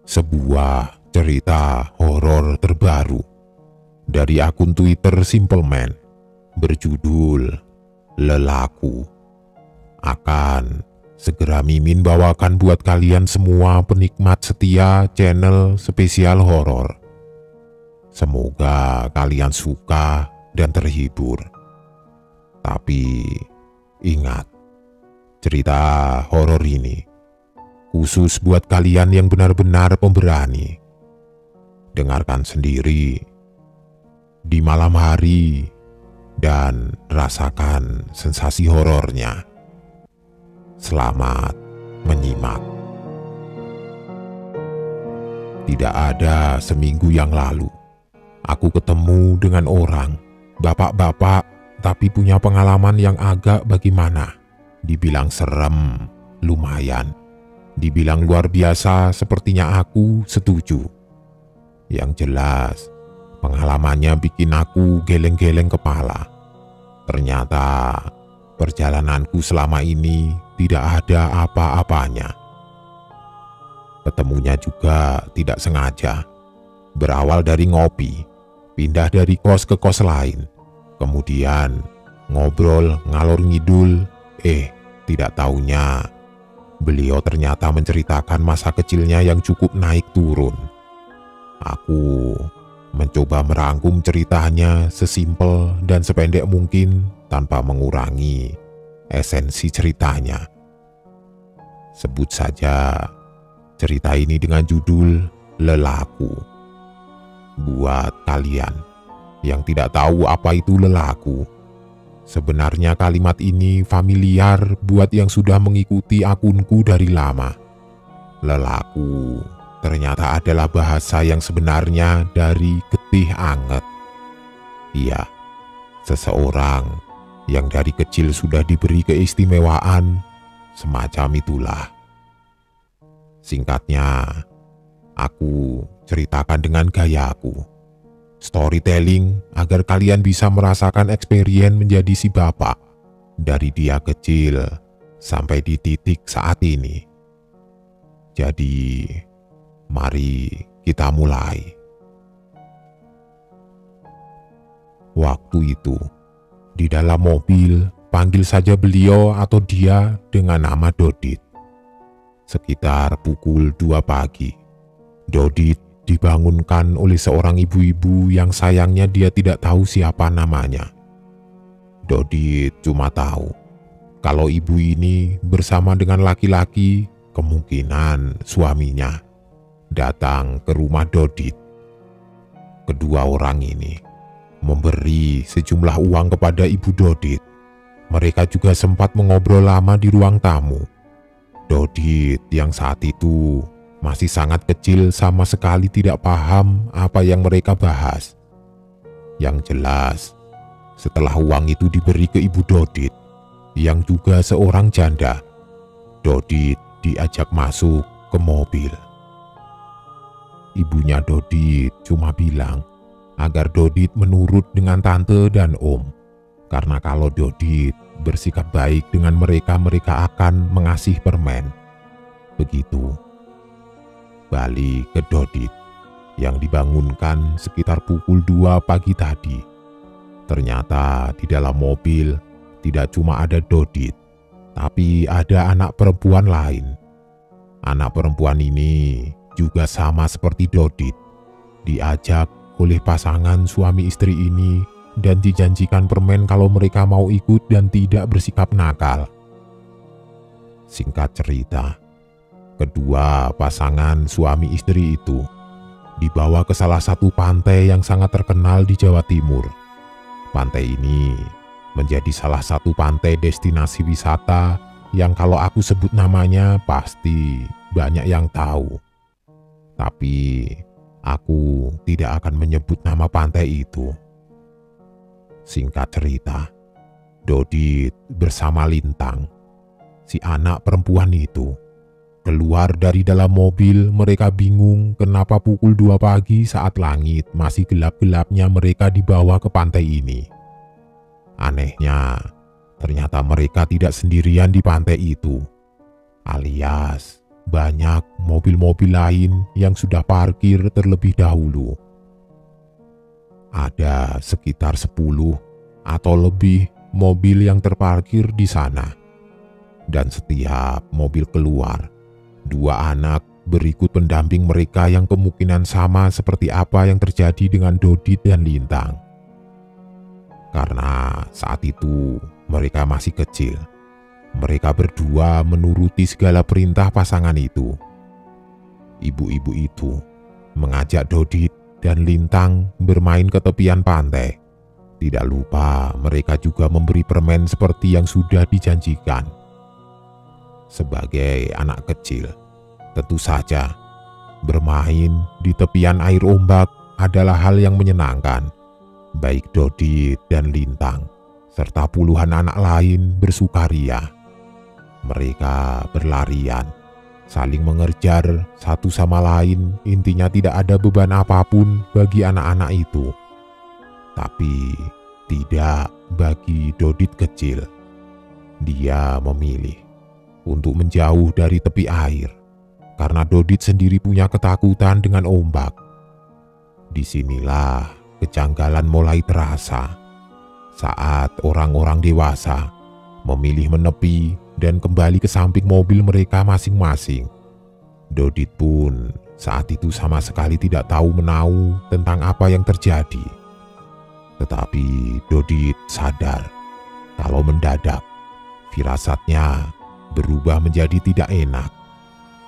sebuah cerita horor terbaru dari akun Twitter Simpleman berjudul Lelaku. Akan segera Mimin bawakan buat kalian semua penikmat setia channel spesial horor. Semoga kalian suka dan terhibur. Tapi ingat, cerita horor ini khusus buat kalian yang benar-benar pemberani. Dengarkan sendiri di malam hari dan rasakan sensasi horornya. Selamat menyimak. Tidak ada seminggu yang lalu, aku ketemu dengan orang, bapak-bapak, tapi punya pengalaman yang agak bagaimana. Dibilang serem, lumayan. Dibilang luar biasa, sepertinya aku setuju. Yang jelas, pengalamannya bikin aku geleng-geleng kepala. Ternyata, perjalananku selama ini tidak ada apa-apanya. Ketemunya juga tidak sengaja. Berawal dari ngopi, pindah dari kos ke kos lain. Kemudian ngobrol ngalor ngidul, tidak taunya beliau ternyata menceritakan masa kecilnya yang cukup naik turun. Aku mencoba merangkum ceritanya sesimpel dan sependek mungkin tanpa mengurangi esensi ceritanya. Sebut saja cerita ini dengan judul Lelaku. Buat kalian yang tidak tahu apa itu lelaku, sebenarnya kalimat ini familiar buat yang sudah mengikuti akunku dari lama. Lelaku ternyata adalah bahasa yang sebenarnya dari getih anget. Iya, seseorang yang dari kecil sudah diberi keistimewaan, semacam itulah. Singkatnya, aku ceritakan dengan gayaku. Storytelling agar kalian bisa merasakan experience menjadi si bapak dari dia kecil sampai di titik saat ini. Jadi, mari kita mulai. Waktu itu, di dalam mobil, panggil saja beliau atau dia dengan nama Dodit. Sekitar pukul 2 pagi, Dodit dibangunkan oleh seorang ibu-ibu yang sayangnya dia tidak tahu siapa namanya. Dodit cuma tahu kalau ibu ini bersama dengan laki-laki, kemungkinan suaminya, datang ke rumah Dodit. Kedua orang ini memberi sejumlah uang kepada ibu Dodit. Mereka juga sempat mengobrol lama di ruang tamu. Dodit yang saat itu masih sangat kecil sama sekali tidak paham apa yang mereka bahas. Yang jelas, setelah uang itu diberi ke ibu Dodit, yang juga seorang janda, Dodit diajak masuk ke mobil. Ibunya Dodit cuma bilang agar Dodit menurut dengan tante dan om, karena kalau Dodit bersikap baik dengan mereka, mereka akan mengasih permen. Begitu. Balik ke Dodit yang dibangunkan sekitar pukul 2 pagi tadi. Ternyata di dalam mobil tidak cuma ada Dodit, tapi ada anak perempuan lain. Anak perempuan ini juga sama seperti Dodit, diajak oleh pasangan suami istri ini dan dijanjikan permen kalau mereka mau ikut dan tidak bersikap nakal. Singkat cerita, kedua pasangan suami istri itu dibawa ke salah satu pantai yang sangat terkenal di Jawa Timur. Pantai ini menjadi salah satu pantai destinasi wisata yang kalau aku sebut namanya pasti banyak yang tahu. Tapi aku tidak akan menyebut nama pantai itu. Singkat cerita, Dodit bersama Lintang, si anak perempuan itu, keluar dari dalam mobil. Mereka bingung kenapa pukul 2 pagi saat langit masih gelap-gelapnya mereka dibawa ke pantai ini. Anehnya, ternyata mereka tidak sendirian di pantai itu. Alias, banyak mobil-mobil lain yang sudah parkir terlebih dahulu. Ada sekitar 10 atau lebih mobil yang terparkir di sana. Dan setiap mobil keluar, 2 anak berikut pendamping mereka yang kemungkinan sama seperti apa yang terjadi dengan Dodit dan Lintang. Karena saat itu mereka masih kecil, mereka berdua menuruti segala perintah pasangan itu. Ibu-ibu itu mengajak Dodit dan Lintang bermain ke tepian pantai. Tidak lupa mereka juga memberi permen seperti yang sudah dijanjikan. Sebagai anak kecil, tentu saja bermain di tepian air ombak adalah hal yang menyenangkan. Baik Dodit dan Lintang serta puluhan anak lain bersukaria. Mereka berlarian, saling mengejar satu sama lain. Intinya tidak ada beban apapun bagi anak-anak itu. Tapi tidak bagi Dodit kecil. Dia memilih untuk menjauh dari tepi air karena Dodit sendiri punya ketakutan dengan ombak. Disinilah kejanggalan mulai terasa saat orang-orang dewasa memilih menepi dan kembali ke samping mobil mereka masing-masing. Dodit pun saat itu sama sekali tidak tahu menahu tentang apa yang terjadi. Tetapi Dodit sadar kalau mendadak firasatnya berubah menjadi tidak enak.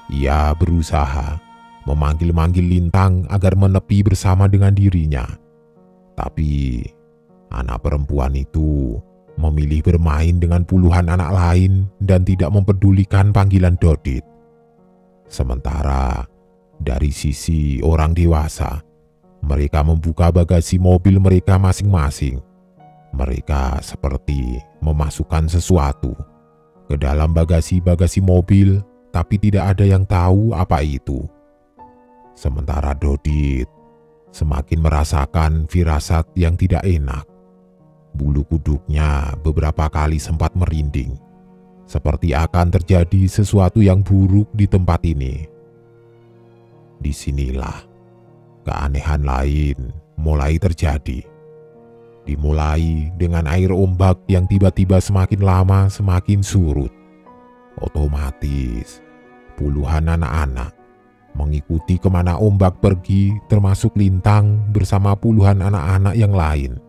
Ia berusaha memanggil-manggil Lintang agar menepi bersama dengan dirinya. Tapi anak perempuan itu memilih bermain dengan puluhan anak lain dan tidak mempedulikan panggilan Dodit. Sementara dari sisi orang dewasa, mereka membuka bagasi mobil mereka masing-masing. Mereka seperti memasukkan sesuatu ke dalam bagasi-bagasi mobil, tapi tidak ada yang tahu apa itu. Sementara Dodit semakin merasakan firasat yang tidak enak. Bulu kuduknya beberapa kali sempat merinding, seperti akan terjadi sesuatu yang buruk di tempat ini. Disinilah keanehan lain mulai terjadi. Dimulai dengan air ombak yang tiba-tiba semakin lama semakin surut. Otomatis puluhan anak-anak mengikuti kemana ombak pergi, termasuk Lintang bersama puluhan anak-anak yang lain.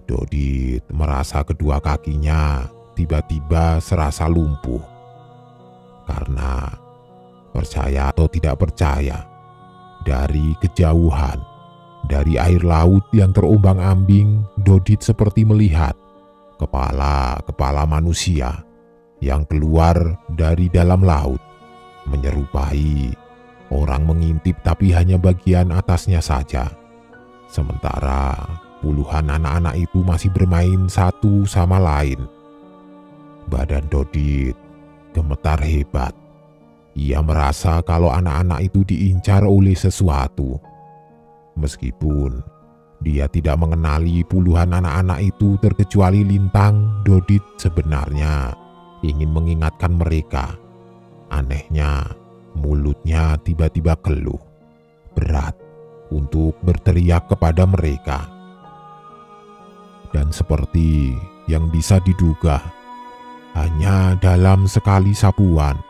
Dodit merasa kedua kakinya tiba-tiba serasa lumpuh. Karena percaya atau tidak percaya, dari kejauhan, dari air laut yang terombang-ambing, Dodit seperti melihat kepala manusia yang keluar dari dalam laut, menyerupai orang mengintip tapi hanya bagian atasnya saja. Sementara puluhan anak-anak itu masih bermain satu sama lain. Badan Dodit gemetar hebat. Ia merasa kalau anak-anak itu diincar oleh sesuatu. Meskipun dia tidak mengenali puluhan anak-anak itu terkecuali Lintang, Dodit sebenarnya ingin mengingatkan mereka. Anehnya, mulutnya tiba-tiba keluh, berat untuk berteriak kepada mereka. Dan seperti yang bisa diduga, hanya dalam sekali sapuan,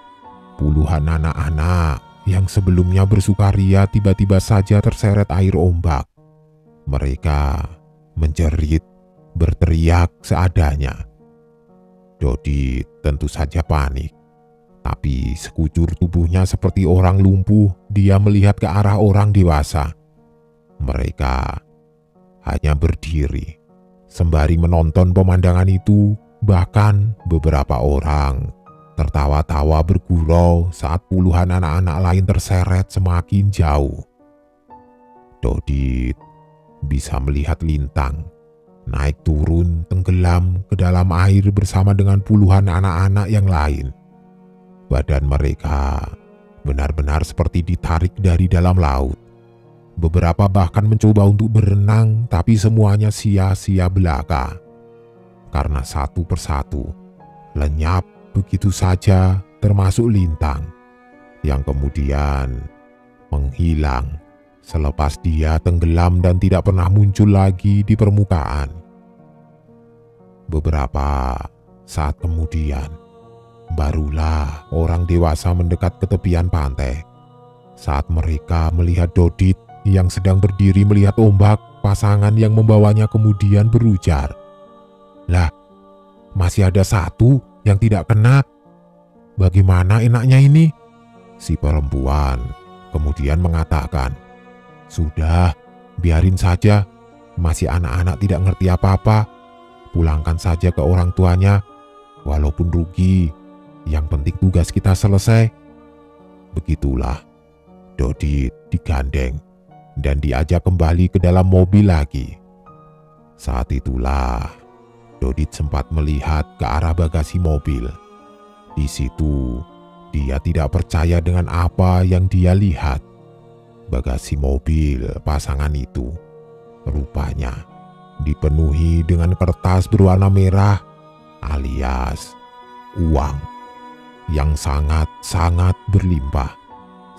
puluhan anak-anak yang sebelumnya bersukaria tiba-tiba saja terseret air ombak. Mereka menjerit, berteriak seadanya. Dodit tentu saja panik, tapi sekujur tubuhnya seperti orang lumpuh. Dia melihat ke arah orang dewasa. Mereka hanya berdiri sembari menonton pemandangan itu. Bahkan beberapa orang tertawa-tawa bergurau saat puluhan anak-anak lain terseret semakin jauh. Dodit bisa melihat Lintang naik turun tenggelam ke dalam air bersama dengan puluhan anak-anak yang lain. Badan mereka benar-benar seperti ditarik dari dalam laut. Beberapa bahkan mencoba untuk berenang, tapi semuanya sia-sia belaka. Karena satu persatu lenyap begitu saja, termasuk Lintang. yang kemudian menghilang selepas dia tenggelam dan tidak pernah muncul lagi di permukaan. Beberapa saat kemudian, barulah orang dewasa mendekat ke tepian pantai. Saat mereka melihat Dodit yang sedang berdiri melihat ombak, pasangan yang membawanya kemudian berujar, "Lah, masih ada satu yang tidak kena. Bagaimana enaknya ini?" Si perempuan kemudian mengatakan, "Sudah, biarin saja. Masih anak-anak tidak ngerti apa-apa. Pulangkan saja ke orang tuanya. Walaupun rugi, yang penting tugas kita selesai." Begitulah, Dodit digandeng dan diajak kembali ke dalam mobil lagi. Saat itulah, Dodit sempat melihat ke arah bagasi mobil. Di situ, dia tidak percaya dengan apa yang dia lihat. Bagasi mobil pasangan itu rupanya dipenuhi dengan kertas berwarna merah alias uang yang sangat-sangat berlimpah.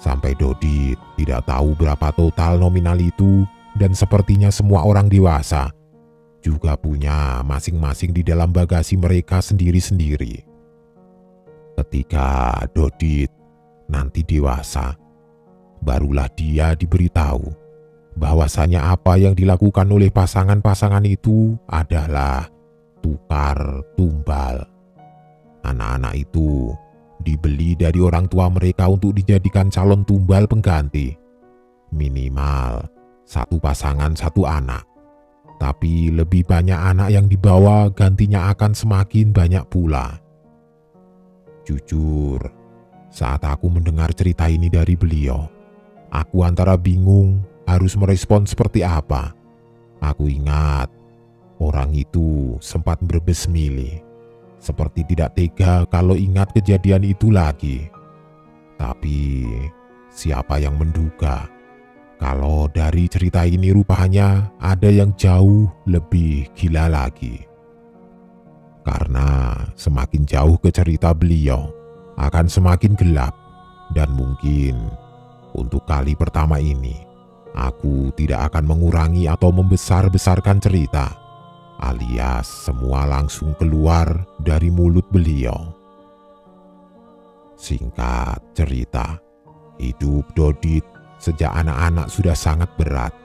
Sampai Dodit tidak tahu berapa total nominal itu, dan sepertinya semua orang dewasa juga punya masing-masing di dalam bagasi mereka sendiri-sendiri. Ketika Dodit nanti dewasa, barulah dia diberitahu bahwasanya apa yang dilakukan oleh pasangan-pasangan itu adalah tukar tumbal. Anak-anak itu dibeli dari orang tua mereka untuk dijadikan calon tumbal pengganti. Minimal satu pasangan satu anak. Tapi lebih banyak anak yang dibawa, gantinya akan semakin banyak pula. Jujur, saat aku mendengar cerita ini dari beliau, aku antara bingung harus merespon seperti apa. Aku ingat orang itu sempat berbesmili, seperti tidak tega kalau ingat kejadian itu lagi. Tapi siapa yang menduga kalau dari cerita ini rupanya ada yang jauh lebih gila lagi. Karena semakin jauh ke cerita beliau, akan semakin gelap. Dan mungkin untuk kali pertama ini, aku tidak akan mengurangi atau membesar-besarkan cerita, alias semua langsung keluar dari mulut beliau. Singkat cerita, hidup Dodit sejak anak-anak sudah sangat berat.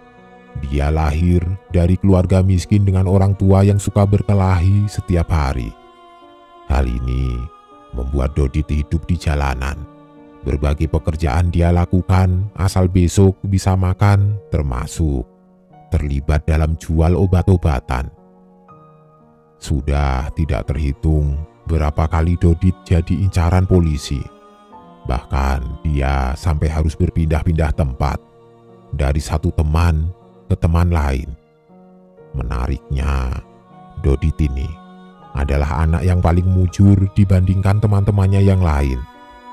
Dia lahir dari keluarga miskin dengan orang tua yang suka berkelahi setiap hari. Hal ini membuat Dodit hidup di jalanan. Berbagai pekerjaan dia lakukan asal besok bisa makan, termasuk terlibat dalam jual obat-obatan. Sudah tidak terhitung berapa kali Dodit jadi incaran polisi. Bahkan dia sampai harus berpindah-pindah tempat dari satu teman ke teman lain. Menariknya, Dodit ini adalah anak yang paling mujur dibandingkan teman-temannya yang lain,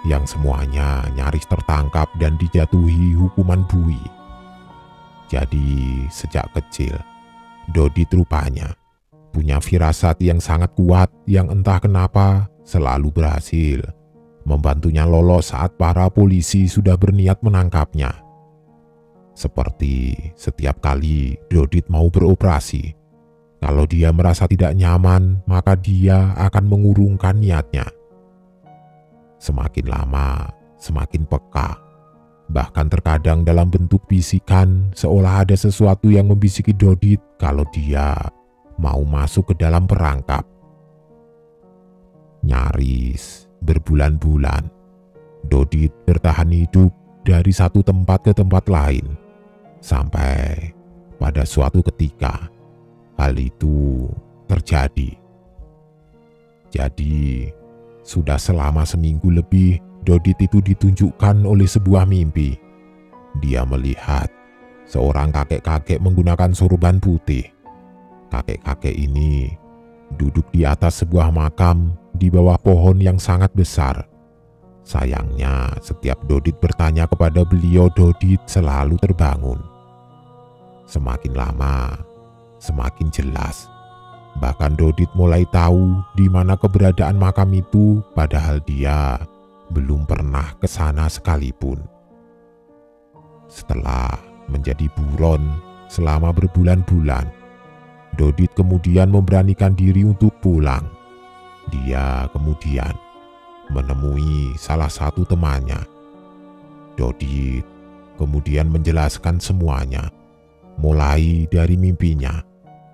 yang semuanya nyaris tertangkap dan dijatuhi hukuman bui. Jadi sejak kecil, Dodit rupanya punya firasat yang sangat kuat yang entah kenapa selalu berhasil membantunya lolos saat para polisi sudah berniat menangkapnya. Seperti setiap kali Dodit mau beroperasi, kalau dia merasa tidak nyaman, maka dia akan mengurungkan niatnya. Semakin lama, semakin peka. Bahkan terkadang dalam bentuk bisikan, seolah ada sesuatu yang membisiki Dodit kalau dia mau masuk ke dalam perangkap. Nyaris berbulan-bulan, Dodit bertahan hidup dari satu tempat ke tempat lain. Sampai pada suatu ketika, hal itu terjadi. Jadi, sudah selama seminggu lebih, Dodit itu ditunjukkan oleh sebuah mimpi. Dia melihat seorang kakek-kakek menggunakan sorban putih. Kakek-kakek ini duduk di atas sebuah makam di bawah pohon yang sangat besar. Sayangnya, setiap Dodit bertanya kepada beliau, Dodit selalu terbangun. Semakin lama, semakin jelas. Bahkan Dodit mulai tahu di mana keberadaan makam itu, padahal dia belum pernah ke sana sekalipun. Setelah menjadi buron selama berbulan-bulan, Dodit kemudian memberanikan diri untuk pulang. Dia kemudian menemui salah satu temannya. Dodit kemudian menjelaskan semuanya, mulai dari mimpinya,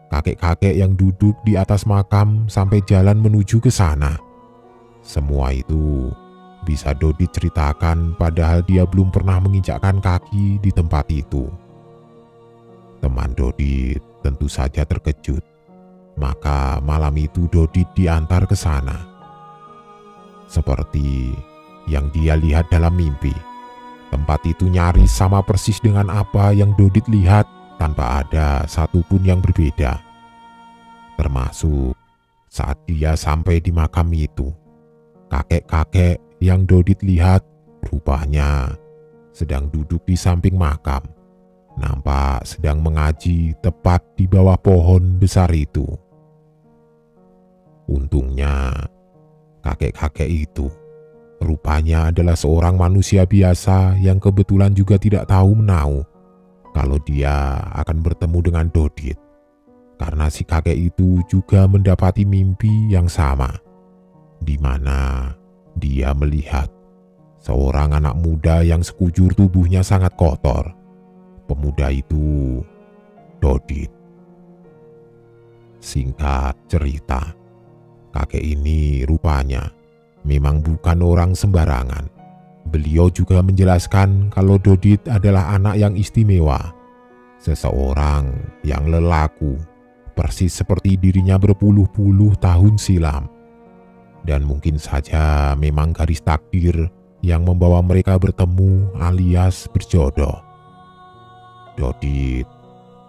kakek-kakek yang duduk di atas makam sampai jalan menuju ke sana. Semua itu bisa Dodit ceritakan padahal dia belum pernah menginjakkan kaki di tempat itu. Teman Dodit tentu saja terkejut. Maka malam itu Dodit diantar ke sana. Seperti yang dia lihat dalam mimpi, tempat itu nyaris sama persis dengan apa yang Dodit lihat tanpa ada satupun yang berbeda. Termasuk saat dia sampai di makam itu, kakek-kakek yang Dodit lihat rupanya sedang duduk di samping makam, nampak sedang mengaji tepat di bawah pohon besar itu. Untungnya, kakek-kakek itu rupanya adalah seorang manusia biasa yang kebetulan juga tidak tahu menahu kalau dia akan bertemu dengan Dodit. Karena si kakek itu juga mendapati mimpi yang sama, di mana dia melihat seorang anak muda yang sekujur tubuhnya sangat kotor. Pemuda itu Dodit. Singkat cerita, kakek ini rupanya memang bukan orang sembarangan. Beliau juga menjelaskan kalau Dodit adalah anak yang istimewa, seseorang yang lelaku, persis seperti dirinya berpuluh-puluh tahun silam. Dan mungkin saja memang garis takdir yang membawa mereka bertemu alias berjodoh. Dodit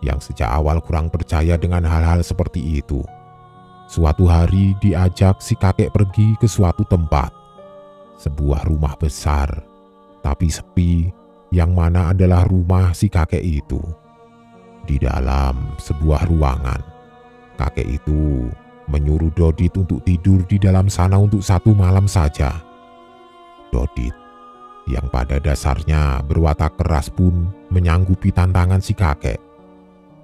yang sejak awal kurang percaya dengan hal-hal seperti itu, suatu hari diajak si kakek pergi ke suatu tempat, sebuah rumah besar, tapi sepi, yang mana adalah rumah si kakek itu. Di dalam sebuah ruangan, kakek itu menyuruh Dodit untuk tidur di dalam sana untuk 1 malam saja. Dodit, yang pada dasarnya berwatak keras pun menyanggupi tantangan si kakek.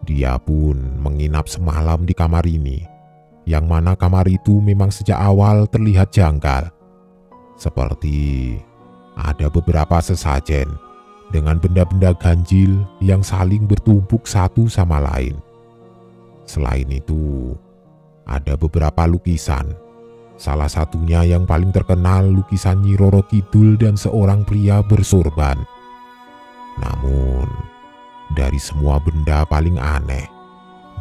Dia pun menginap semalam di kamar ini, yang mana kamar itu memang sejak awal terlihat janggal. Seperti ada beberapa sesajen dengan benda-benda ganjil yang saling bertumpuk satu sama lain. Selain itu, ada beberapa lukisan. Salah satunya yang paling terkenal lukisan Nyi Roro Kidul dan seorang pria bersorban. Namun, dari semua benda paling aneh,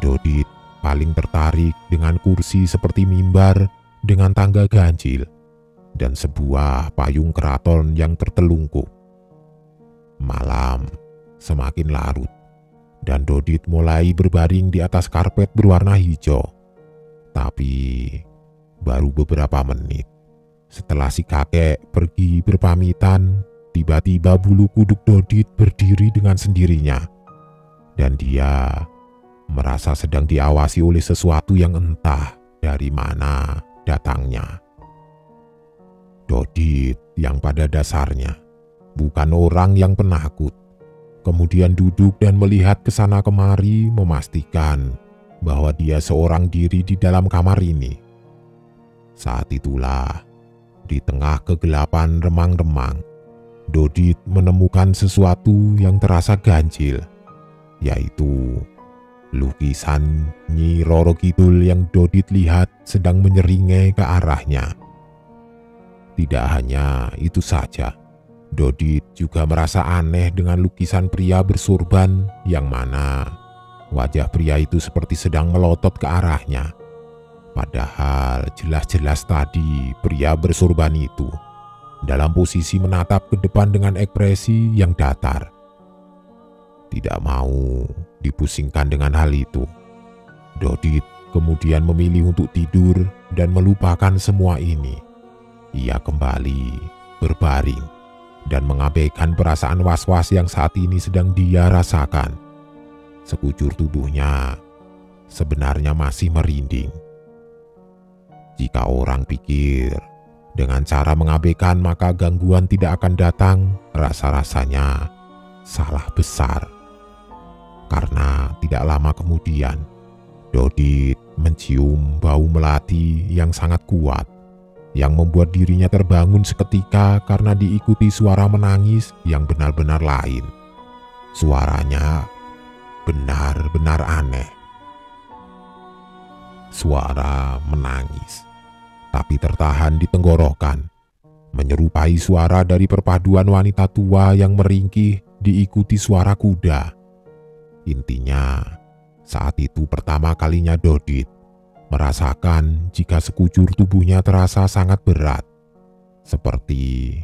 Dodit paling tertarik dengan kursi seperti mimbar dengan tangga ganjil dan sebuah payung keraton yang tertelungkup. Malam semakin larut dan Dodit mulai berbaring di atas karpet berwarna hijau. Tapi baru beberapa menit setelah si kakek pergi berpamitan, tiba-tiba bulu kuduk Dodit berdiri dengan sendirinya dan dia merasa sedang diawasi oleh sesuatu yang entah dari mana datangnya. Dodit yang pada dasarnya bukan orang yang penakut, kemudian duduk dan melihat ke sana kemari memastikan bahwa dia seorang diri di dalam kamar ini. Saat itulah, di tengah kegelapan remang-remang, Dodit menemukan sesuatu yang terasa ganjil, yaitu lukisan Nyi Roro Kidul yang Dodit lihat sedang menyeringai ke arahnya. Tidak hanya itu saja, Dodit juga merasa aneh dengan lukisan pria bersorban yang mana wajah pria itu seperti sedang melotot ke arahnya. Padahal jelas-jelas tadi pria bersorban itu dalam posisi menatap ke depan dengan ekspresi yang datar. Tidak mau dipusingkan dengan hal itu, Dodit kemudian memilih untuk tidur dan melupakan semua ini. Ia kembali berbaring dan mengabaikan perasaan was-was yang saat ini sedang dia rasakan. Sekujur tubuhnya sebenarnya masih merinding. Jika orang pikir Dengan cara mengabaikan maka gangguan tidak akan datang, rasa-rasanya salah besar. Karena tidak lama kemudian, Dodit mencium bau melati yang sangat kuat, yang membuat dirinya terbangun seketika karena diikuti suara menangis yang benar-benar lain. Suaranya benar-benar aneh. Suara menangis, tapi tertahan di tenggorokan, menyerupai suara dari perpaduan wanita tua yang meringkih diikuti suara kuda. Intinya, saat itu pertama kalinya Dodit merasakan jika sekujur tubuhnya terasa sangat berat, seperti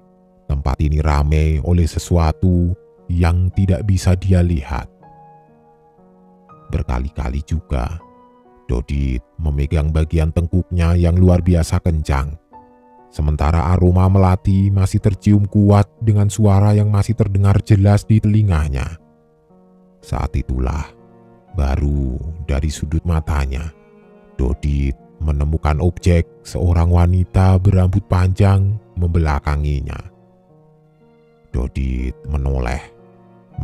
tempat ini ramai oleh sesuatu yang tidak bisa dia lihat. Berkali-kali juga Dodit memegang bagian tengkuknya yang luar biasa kencang, sementara aroma melati masih tercium kuat dengan suara yang masih terdengar jelas di telinganya. Saat itulah, baru dari sudut matanya, Dodit menemukan objek seorang wanita berambut panjang membelakanginya. Dodit menoleh,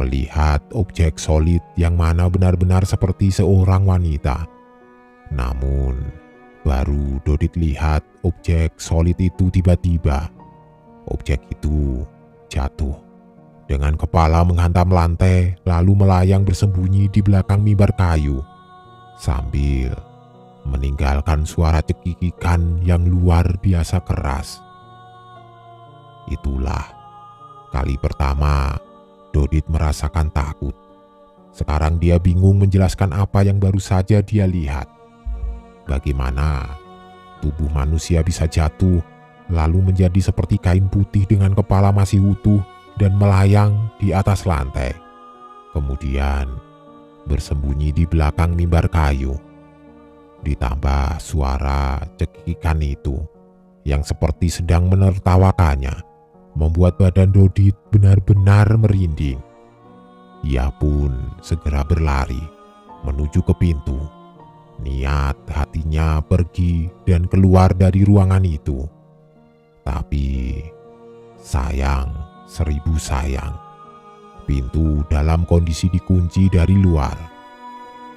melihat objek solid yang mana benar-benar seperti seorang wanita. Namun, baru Dodit lihat objek solid itu tiba-tiba. Objek itu jatuh dengan kepala menghantam lantai lalu melayang bersembunyi di belakang mimbar kayu sambil meninggalkan suara cekikikan yang luar biasa keras. Itulah kali pertama Dodit merasakan takut. Sekarang dia bingung menjelaskan apa yang baru saja dia lihat. Bagaimana tubuh manusia bisa jatuh lalu menjadi seperti kain putih dengan kepala masih utuh dan melayang di atas lantai. Kemudian bersembunyi di belakang mimbar kayu. Ditambah suara cekikikan itu yang seperti sedang menertawakannya, membuat badan Dodit benar-benar merinding. Ia pun segera berlari menuju ke pintu. Niat hatinya pergi dan keluar dari ruangan itu. Tapi sayang, 1000 sayang, pintu dalam kondisi dikunci dari luar.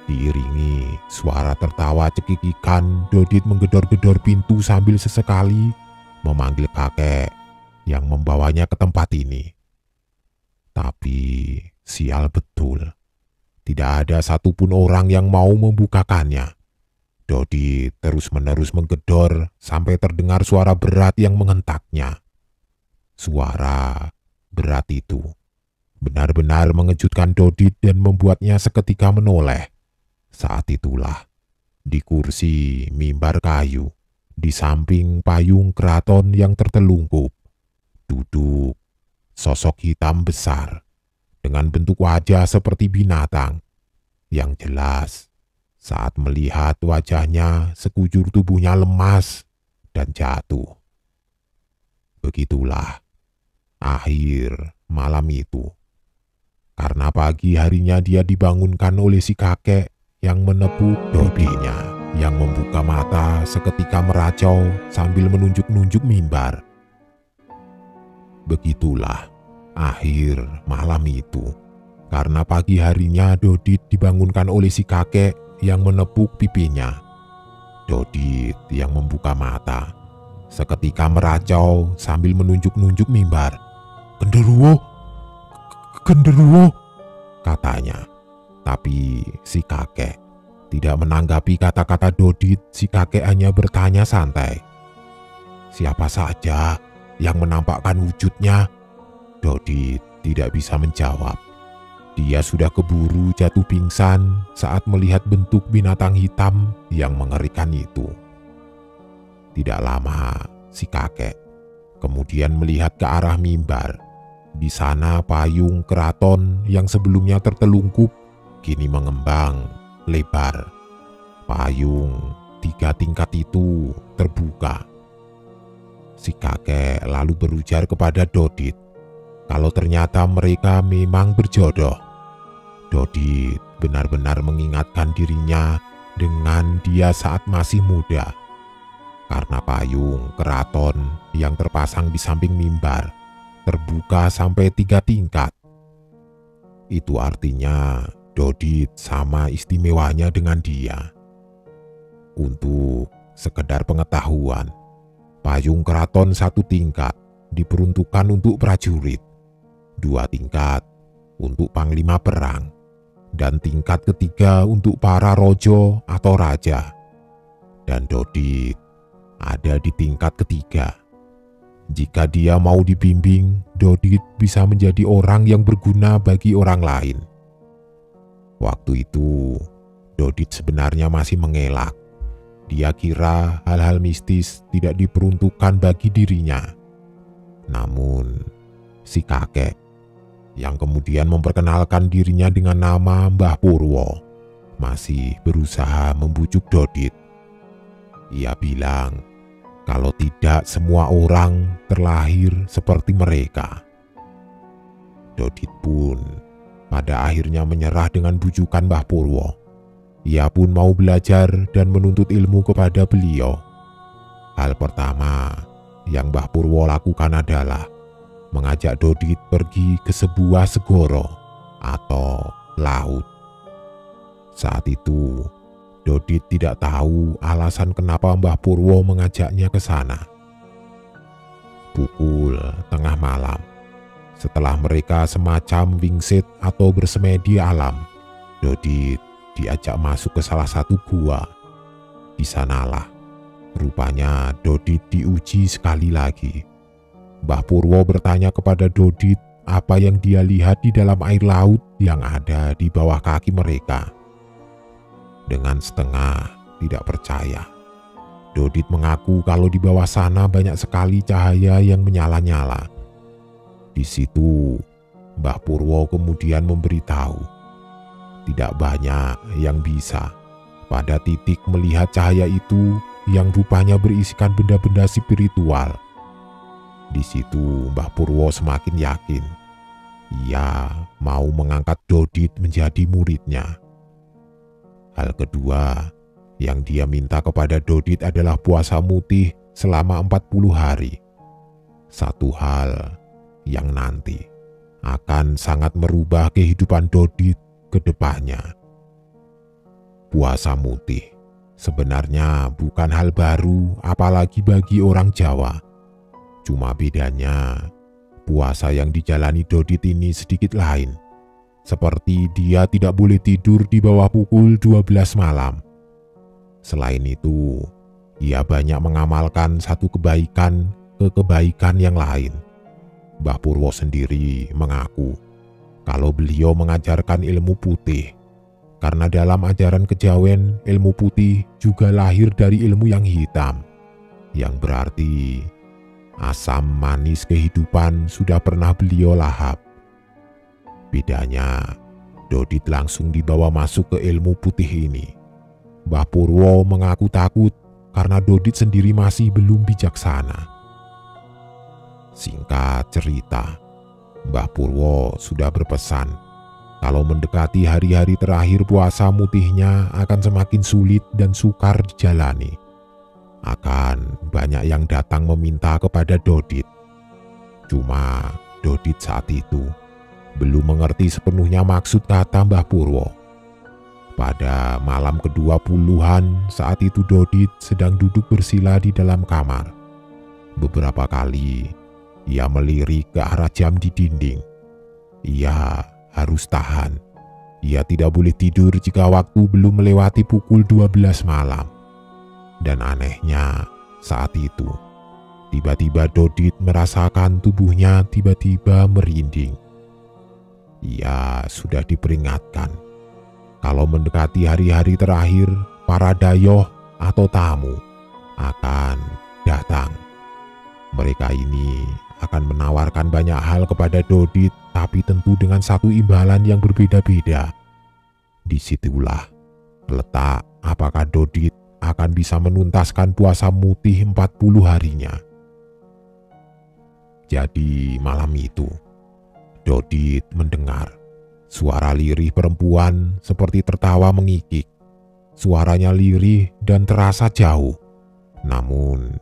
Diiringi suara tertawa cekikikan, Dodit menggedor-gedor pintu sambil sesekali memanggil kakek yang membawanya ke tempat ini. Tapi sial betul, tidak ada satupun orang yang mau membukakannya. Dodit terus-menerus menggedor sampai terdengar suara berat yang menghentaknya. Suara berat itu benar-benar mengejutkan Dodit dan membuatnya seketika menoleh. Saat itulah, di kursi mimbar kayu, di samping payung keraton yang tertelungkup, duduk sosok hitam besar dengan bentuk wajah seperti binatang. Yang jelas, saat melihat wajahnya, sekujur tubuhnya lemas dan jatuh. Begitulah akhir malam itu. Karena pagi harinya dia dibangunkan oleh si kakek yang menepuk Doditnya, yang membuka mata seketika meracau sambil menunjuk-nunjuk mimbar. Begitulah akhir malam itu. Karena pagi harinya Dodit dibangunkan oleh si kakek yang menepuk pipinya. Dodit yang membuka mata seketika meracau sambil menunjuk-nunjuk mimbar. "Genderuwo, genderuwo," katanya. Tapi si kakek tidak menanggapi kata-kata Dodit. Si kakek hanya bertanya santai, "Siapa saja yang menampakkan wujudnya?" Dodit tidak bisa menjawab. Dia sudah keburu jatuh pingsan saat melihat bentuk binatang hitam yang mengerikan itu. Tidak lama, si kakek kemudian melihat ke arah mimbar. Di sana payung keraton yang sebelumnya tertelungkup kini mengembang lebar. Payung 3 tingkat itu terbuka. Si kakek lalu berujar kepada Dodit kalau ternyata mereka memang berjodoh. Dodit benar-benar mengingatkan dirinya dengan dia saat masih muda. karena payung keraton yang terpasang di samping mimbar terbuka sampai 3 tingkat. Itu artinya Dodit sama istimewanya dengan dia. Untuk sekedar pengetahuan, payung keraton 1 tingkat diperuntukkan untuk prajurit, 2 tingkat untuk panglima perang, dan tingkat ketiga untuk para rojo atau raja. Dan Dodit ada di tingkat ketiga. Jika dia mau dibimbing, Dodit bisa menjadi orang yang berguna bagi orang lain. Waktu itu, Dodit sebenarnya masih mengelak. Dia kira hal-hal mistis tidak diperuntukkan bagi dirinya. Namun, si kakek yang kemudian memperkenalkan dirinya dengan nama Mbah Purwo masih berusaha membujuk Dodit. Ia bilang kalau tidak semua orang terlahir seperti mereka. Dodit pun pada akhirnya menyerah dengan bujukan Mbah Purwo. Ia pun mau belajar dan menuntut ilmu kepada beliau. Hal pertama yang Mbah Purwo lakukan adalah mengajak Dodit pergi ke sebuah segoro atau laut. Saat itu, Dodit tidak tahu alasan kenapa Mbah Purwo mengajaknya ke sana. Pukul tengah malam, setelah mereka semacam wingsit atau bersemedi alam, Dodit diajak masuk ke salah satu gua. Di sanalah rupanya Dodit diuji sekali lagi. Mbah Purwo bertanya kepada Dodit apa yang dia lihat di dalam air laut yang ada di bawah kaki mereka. Dengan setengah tidak percaya, Dodit mengaku kalau di bawah sana banyak sekali cahaya yang menyala-nyala. Di situ, Mbah Purwo kemudian memberitahu, tidak banyak yang bisa pada titik melihat cahaya itu yang rupanya berisikan benda-benda spiritual. Di situ Mbah Purwo semakin yakin ia mau mengangkat Dodit menjadi muridnya. Hal kedua yang dia minta kepada Dodit adalah puasa mutih selama 40 hari. Satu hal yang nanti akan sangat merubah kehidupan Dodit ke depannya. Puasa mutih sebenarnya bukan hal baru apalagi bagi orang Jawa. Cuma bedanya, puasa yang dijalani Dodit ini sedikit lain. Seperti dia tidak boleh tidur di bawah pukul 12 malam. Selain itu, ia banyak mengamalkan satu kebaikan ke kebaikan yang lain. Mbah Purwo sendiri mengaku kalau beliau mengajarkan ilmu putih, karena dalam ajaran kejawen ilmu putih juga lahir dari ilmu yang hitam, yang berarti asam manis kehidupan sudah pernah beliau lahap. Bedanya, Dodit langsung dibawa masuk ke ilmu putih ini. Mbah Purwo mengaku takut karena Dodit sendiri masih belum bijaksana. Singkat cerita, Mbah Purwo sudah berpesan kalau mendekati hari-hari terakhir puasa mutihnya akan semakin sulit dan sukar dijalani. Akan banyak yang datang meminta kepada Dodit. Cuma Dodit saat itu belum mengerti sepenuhnya maksud kata Mbah Purwo. Pada malam ke-20-an saat itu Dodit sedang duduk bersila di dalam kamar. Beberapa kali ia melirik ke arah jam di dinding. Ia harus tahan. Ia tidak boleh tidur jika waktu belum melewati pukul 12 malam. Dan anehnya saat itu, tiba-tiba Dodit merasakan tubuhnya tiba-tiba merinding. Ia sudah diperingatkan kalau mendekati hari-hari terakhir, para dayoh atau tamu akan datang. Mereka ini akan menawarkan banyak hal kepada Dodit, tapi tentu dengan satu imbalan yang berbeda-beda. Disitulah letak apakah Dodit akan bisa menuntaskan puasa mutih 40 harinya. Jadi malam itu, Dodit mendengar suara lirih perempuan seperti tertawa mengikik. Suaranya lirih dan terasa jauh, Namun,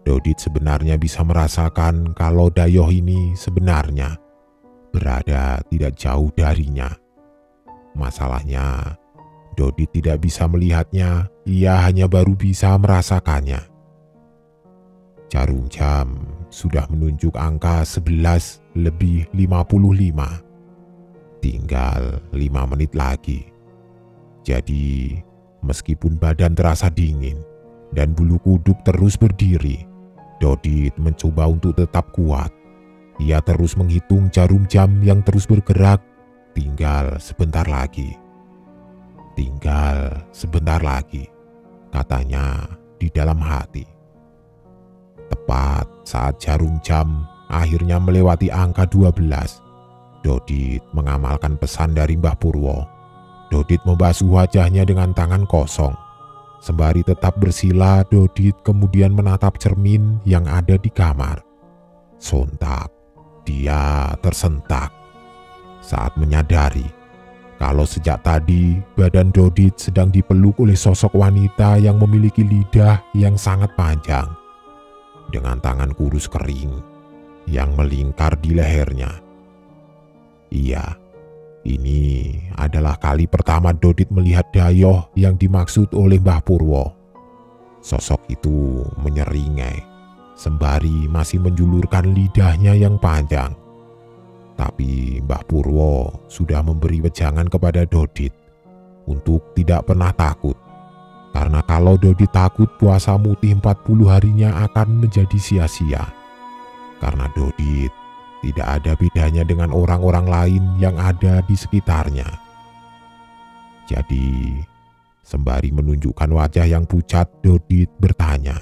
Dodit sebenarnya bisa merasakan kalau Dayoh ini sebenarnya berada tidak jauh darinya. Masalahnya, Dodit tidak bisa melihatnya, ia hanya baru bisa merasakannya. Jarum jam sudah menunjuk angka 11:55. Tinggal 5 menit lagi. Jadi, meskipun badan terasa dingin dan bulu kuduk terus berdiri, Dodit mencoba untuk tetap kuat. Ia terus menghitung jarum jam yang terus bergerak. Tinggal sebentar lagi. Tinggal sebentar lagi, katanya di dalam hati. Tepat saat jarum jam akhirnya melewati angka 12, Dodit mengamalkan pesan dari Mbah Purwo. Dodit membasuh wajahnya dengan tangan kosong. Sembari tetap bersila, Dodit kemudian menatap cermin yang ada di kamar. Sontak, dia tersentak saat menyadari kalau sejak tadi badan Dodit sedang dipeluk oleh sosok wanita yang memiliki lidah yang sangat panjang, dengan tangan kurus kering yang melingkar di lehernya. Iya, ini adalah kali pertama Dodit melihat Dayoh yang dimaksud oleh Mbah Purwo. Sosok itu menyeringai, sembari masih menjulurkan lidahnya yang panjang. Tapi Mbah Purwo sudah memberi wejangan kepada Dodit untuk tidak pernah takut. Karena kalau Dodit takut, puasa mutih 40 harinya akan menjadi sia-sia. Karena Dodit tidak ada bedanya dengan orang-orang lain yang ada di sekitarnya. Jadi, sembari menunjukkan wajah yang pucat, Dodit bertanya,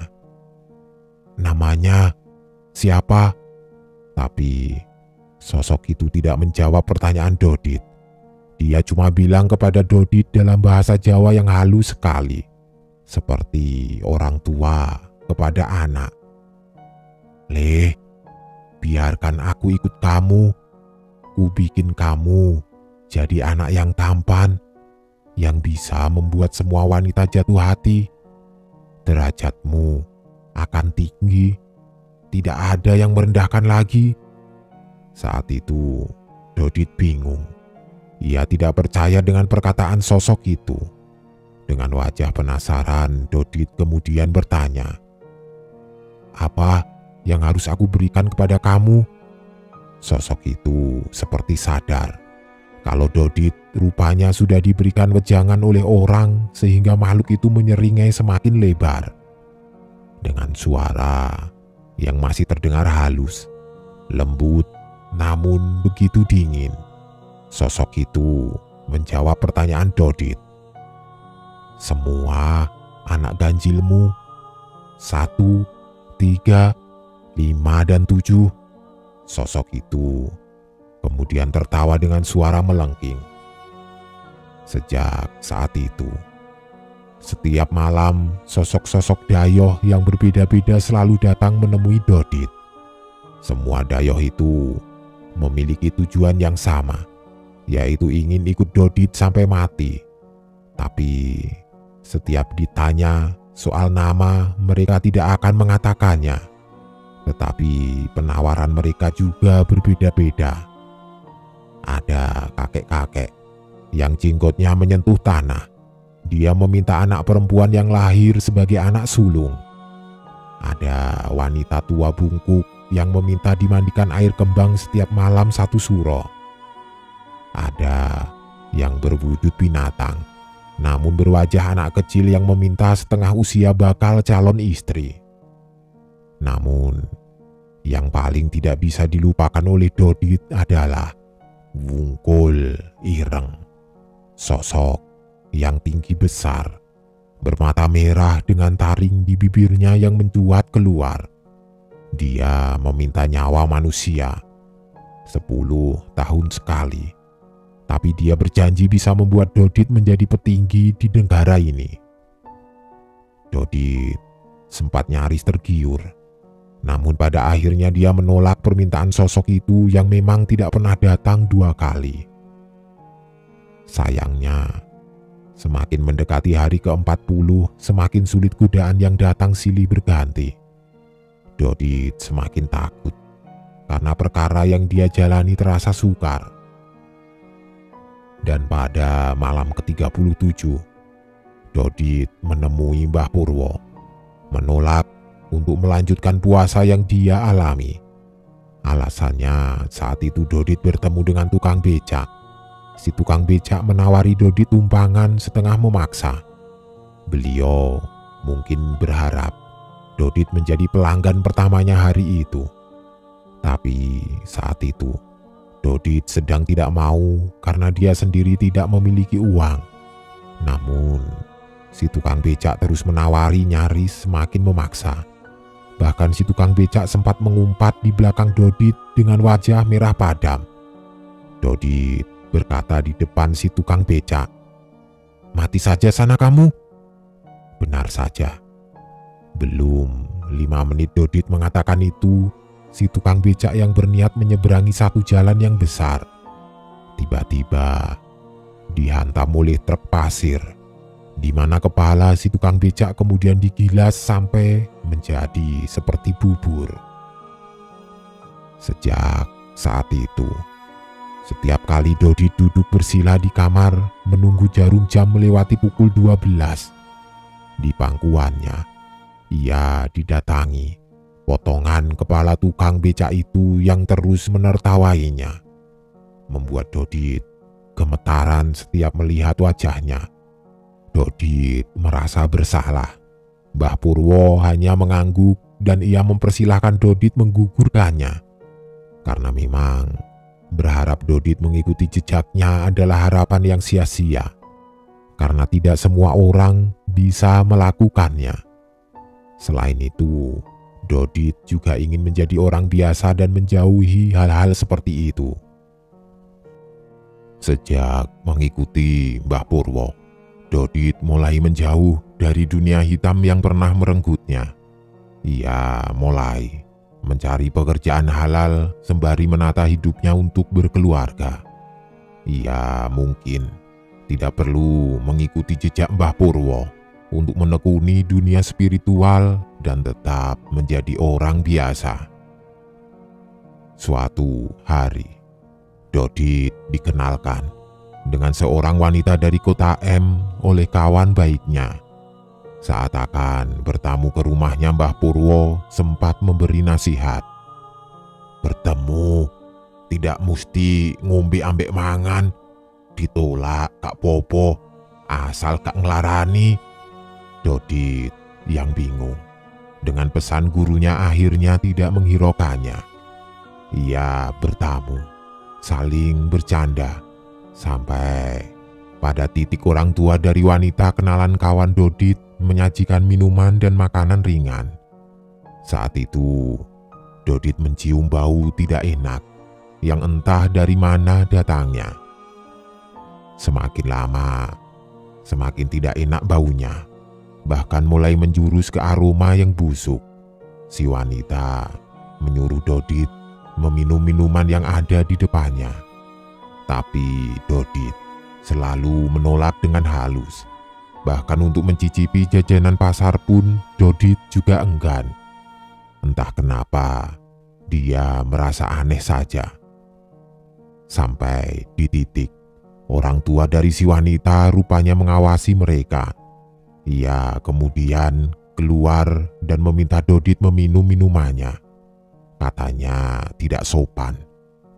"Namanya siapa?" Tapi sosok itu tidak menjawab pertanyaan Dodit. Dia cuma bilang kepada Dodit dalam bahasa Jawa yang halus sekali, seperti orang tua kepada anak. "Leh, biarkan aku ikut kamu. Ku bikin kamu jadi anak yang tampan, yang bisa membuat semua wanita jatuh hati. Derajatmu akan tinggi, tidak ada yang merendahkan lagi." Saat itu, Dodit bingung. Ia tidak percaya dengan perkataan sosok itu. Dengan wajah penasaran, Dodit kemudian bertanya, "Apa yang harus aku berikan kepada kamu?" Sosok itu seperti sadar kalau Dodit rupanya sudah diberikan wejangan oleh orang, sehingga makhluk itu menyeringai semakin lebar. Dengan suara yang masih terdengar halus, lembut, namun begitu dingin, sosok itu menjawab pertanyaan Dodit. "Semua anak ganjilmu, 1, 3, 5, dan 7. Sosok itu kemudian tertawa dengan suara melengking. Sejak saat itu, setiap malam sosok-sosok Dayoh yang berbeda-beda selalu datang menemui Dodit. Semua Dayoh itu memiliki tujuan yang sama, yaitu ingin ikut Dodit sampai mati. Tapi setiap ditanya soal nama, mereka tidak akan mengatakannya. Tetapi penawaran mereka juga berbeda-beda. Ada kakek-kakek yang jenggotnya menyentuh tanah. Dia meminta anak perempuan yang lahir sebagai anak sulung. Ada wanita tua bungkuk yang meminta dimandikan air kembang setiap malam 1 suro. Ada yang berwujud binatang, namun berwajah anak kecil yang meminta setengah usia bakal calon istri. Namun, yang paling tidak bisa dilupakan oleh Dodit adalah Wungkul Ireng. Sosok yang tinggi besar, bermata merah dengan taring di bibirnya yang mencuat keluar. Dia meminta nyawa manusia 10 tahun sekali. Tapi dia berjanji bisa membuat Dodit menjadi petinggi di negara ini. Dodit sempat nyaris tergiur. Namun pada akhirnya dia menolak permintaan sosok itu yang memang tidak pernah datang 2 kali. Sayangnya, Semakin mendekati hari ke-40, semakin sulit godaan yang datang silih berganti. Dodit semakin takut karena perkara yang dia jalani terasa sukar. Dan pada malam ke-37, Dodit menemui Mbah Purwo, menolak untuk melanjutkan puasa yang dia alami. Alasannya saat itu Dodit bertemu dengan tukang becak. Si tukang becak menawari Dodit tumpangan setengah memaksa. Beliau mungkin berharap Dodit menjadi pelanggan pertamanya hari itu. Tapi saat itu Dodit sedang tidak mau karena dia sendiri tidak memiliki uang. Namun si tukang becak terus menawari nyaris semakin memaksa. Bahkan si tukang becak sempat mengumpat di belakang Dodit dengan wajah merah padam. Dodit berkata di depan si tukang becak, "Mati saja sana kamu." Benar saja. Belum 5 menit Dodit mengatakan itu, si tukang becak yang berniat menyeberangi satu jalan yang besar tiba-tiba dihantam oleh truk pasir, di mana kepala si tukang becak kemudian digilas sampai menjadi seperti bubur. Sejak saat itu, setiap kali Dodit duduk bersila di kamar menunggu jarum jam melewati pukul 12, di pangkuannya ia didatangi potongan kepala tukang becak itu yang terus menertawainya, membuat Dodit gemetaran setiap melihat wajahnya. Dodit merasa bersalah. Mbah Purwo hanya mengangguk dan ia mempersilahkan Dodit menggugurkannya. Karena memang berharap Dodit mengikuti jejaknya adalah harapan yang sia-sia. Karena tidak semua orang bisa melakukannya. Selain itu, Dodit juga ingin menjadi orang biasa dan menjauhi hal-hal seperti itu. Sejak mengikuti Mbah Purwo, Dodit mulai menjauh dari dunia hitam yang pernah merenggutnya. Ia mulai mencari pekerjaan halal sembari menata hidupnya untuk berkeluarga. Ia mungkin tidak perlu mengikuti jejak Mbah Purwo untuk menekuni dunia spiritual dan tetap menjadi orang biasa. Suatu hari, Dodit dikenalkan dengan seorang wanita dari kota M oleh kawan baiknya. Saat akan bertamu ke rumahnya, Mbah Purwo sempat memberi nasihat. "Bertemu tidak mesti ngombe ambek mangan, ditolak kak popo, asal kak ngelarani." Dodit yang bingung dengan pesan gurunya akhirnya tidak menghiraukannya. Ia bertamu, saling bercanda, sampai pada titik orang tua dari wanita kenalan kawan Dodit menyajikan minuman dan makanan ringan. Saat itu, Dodit mencium bau tidak enak yang entah dari mana datangnya. Semakin lama, semakin tidak enak baunya, bahkan mulai menjurus ke aroma yang busuk. Si wanita menyuruh Dodit meminum minuman yang ada di depannya. Tapi Dodit selalu menolak dengan halus. Bahkan untuk mencicipi jajanan pasar pun Dodit juga enggan. Entah kenapa, dia merasa aneh saja. Sampai di titik orang tua dari si wanita rupanya mengawasi mereka. Ia kemudian keluar dan meminta Dodit meminum minumannya. Katanya tidak sopan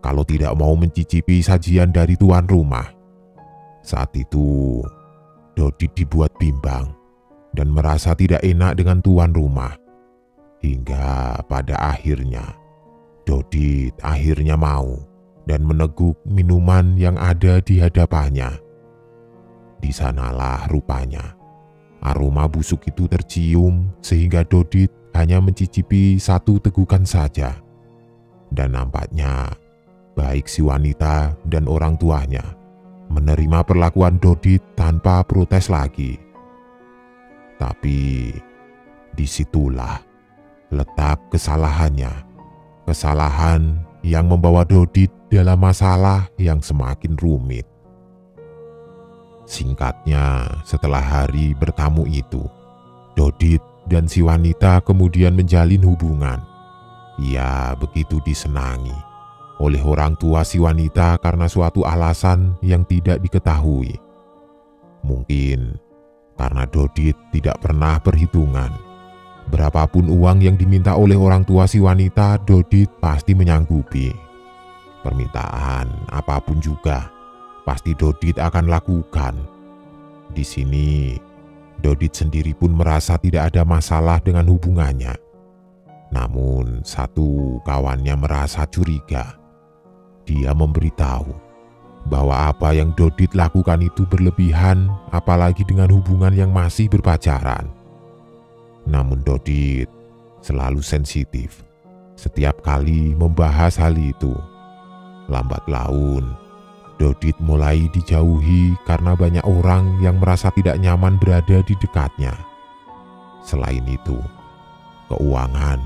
kalau tidak mau mencicipi sajian dari tuan rumah. Saat itu Dodit dibuat bimbang dan merasa tidak enak dengan tuan rumah. Hingga pada akhirnya Dodit akhirnya mau dan meneguk minuman yang ada di hadapannya. Di sanalah rupanya aroma busuk itu tercium sehingga Dodit hanya mencicipi satu tegukan saja. Dan nampaknya baik si wanita dan orang tuanya menerima perlakuan Dodit tanpa protes lagi. Tapi disitulah letak kesalahannya. Kesalahan yang membawa Dodit dalam masalah yang semakin rumit. Singkatnya, setelah hari bertamu itu, Dodit dan si wanita kemudian menjalin hubungan. Ia begitu disenangi oleh orang tua si wanita karena suatu alasan yang tidak diketahui. Mungkin karena Dodit tidak pernah perhitungan. Berapapun uang yang diminta oleh orang tua si wanita, Dodit pasti menyanggupi. Permintaan apapun juga, pasti Dodit akan lakukan. Di sini, Dodit sendiri pun merasa tidak ada masalah dengan hubungannya. Namun, satu kawannya merasa curiga. Dia memberitahu bahwa apa yang Dodit lakukan itu berlebihan, apalagi dengan hubungan yang masih berpacaran. Namun Dodit selalu sensitif setiap kali membahas hal itu. Lambat laun, Dodit mulai dijauhi karena banyak orang yang merasa tidak nyaman berada di dekatnya. Selain itu, keuangan,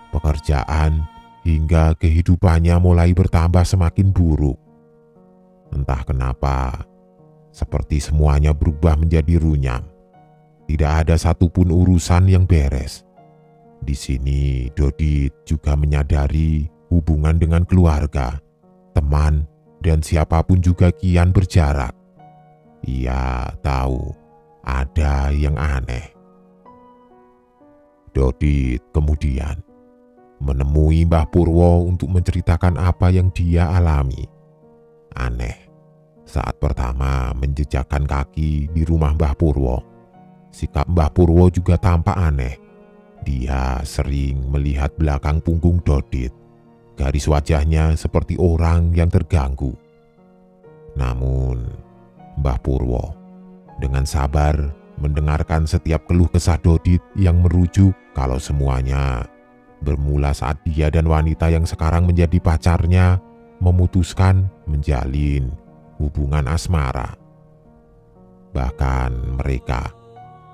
pekerjaan, hingga kehidupannya mulai bertambah semakin buruk. Entah kenapa, seperti semuanya berubah menjadi runyam. Tidak ada satupun urusan yang beres. Di sini, Dodit juga menyadari hubungan dengan keluarga, teman, dan siapapun juga kian berjarak. Ia tahu ada yang aneh. Dodit kemudian menemui Mbah Purwo untuk menceritakan apa yang dia alami. Aneh, saat pertama menjejakkan kaki di rumah Mbah Purwo, sikap Mbah Purwo juga tampak aneh. Dia sering melihat belakang punggung Dodit. Garis wajahnya seperti orang yang terganggu. Namun, Mbah Purwo dengan sabar mendengarkan setiap keluh kesah Dodit yang merujuk kalau semuanya bermula saat dia dan wanita yang sekarang menjadi pacarnya memutuskan menjalin hubungan asmara. Bahkan mereka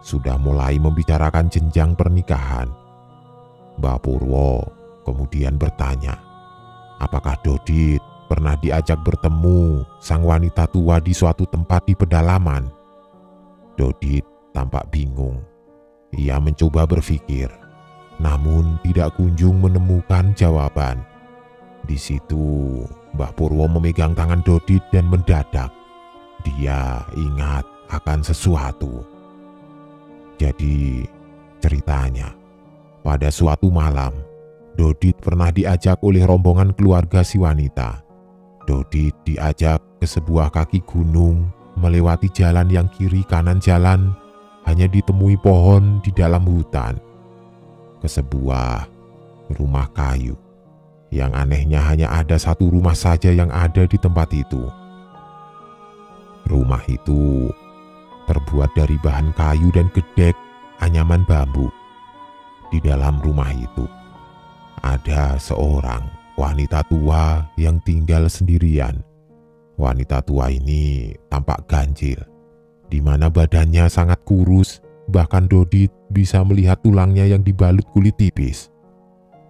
sudah mulai membicarakan jenjang pernikahan. Mbah Purwo kemudian bertanya, apakah Dodit pernah diajak bertemu sang wanita tua di suatu tempat di pedalaman? Dodit tampak bingung. Ia mencoba berpikir, namun tidak kunjung menemukan jawaban. Di situ, Mbah Purwo memegang tangan Dodit dan mendadak dia ingat akan sesuatu. Jadi, ceritanya, pada suatu malam, Dodit pernah diajak oleh rombongan keluarga si wanita. Dodit diajak ke sebuah kaki gunung, melewati jalan yang kiri kanan jalan hanya ditemui pohon di dalam hutan, ke sebuah rumah kayu. Yang anehnya hanya ada satu rumah saja yang ada di tempat itu. Rumah itu terbuat dari bahan kayu dan gedek anyaman bambu. Di dalam rumah itu ada seorang wanita tua yang tinggal sendirian. Wanita tua ini tampak ganjil, di mana badannya sangat kurus, bahkan Dodit bisa melihat tulangnya yang dibalut kulit tipis.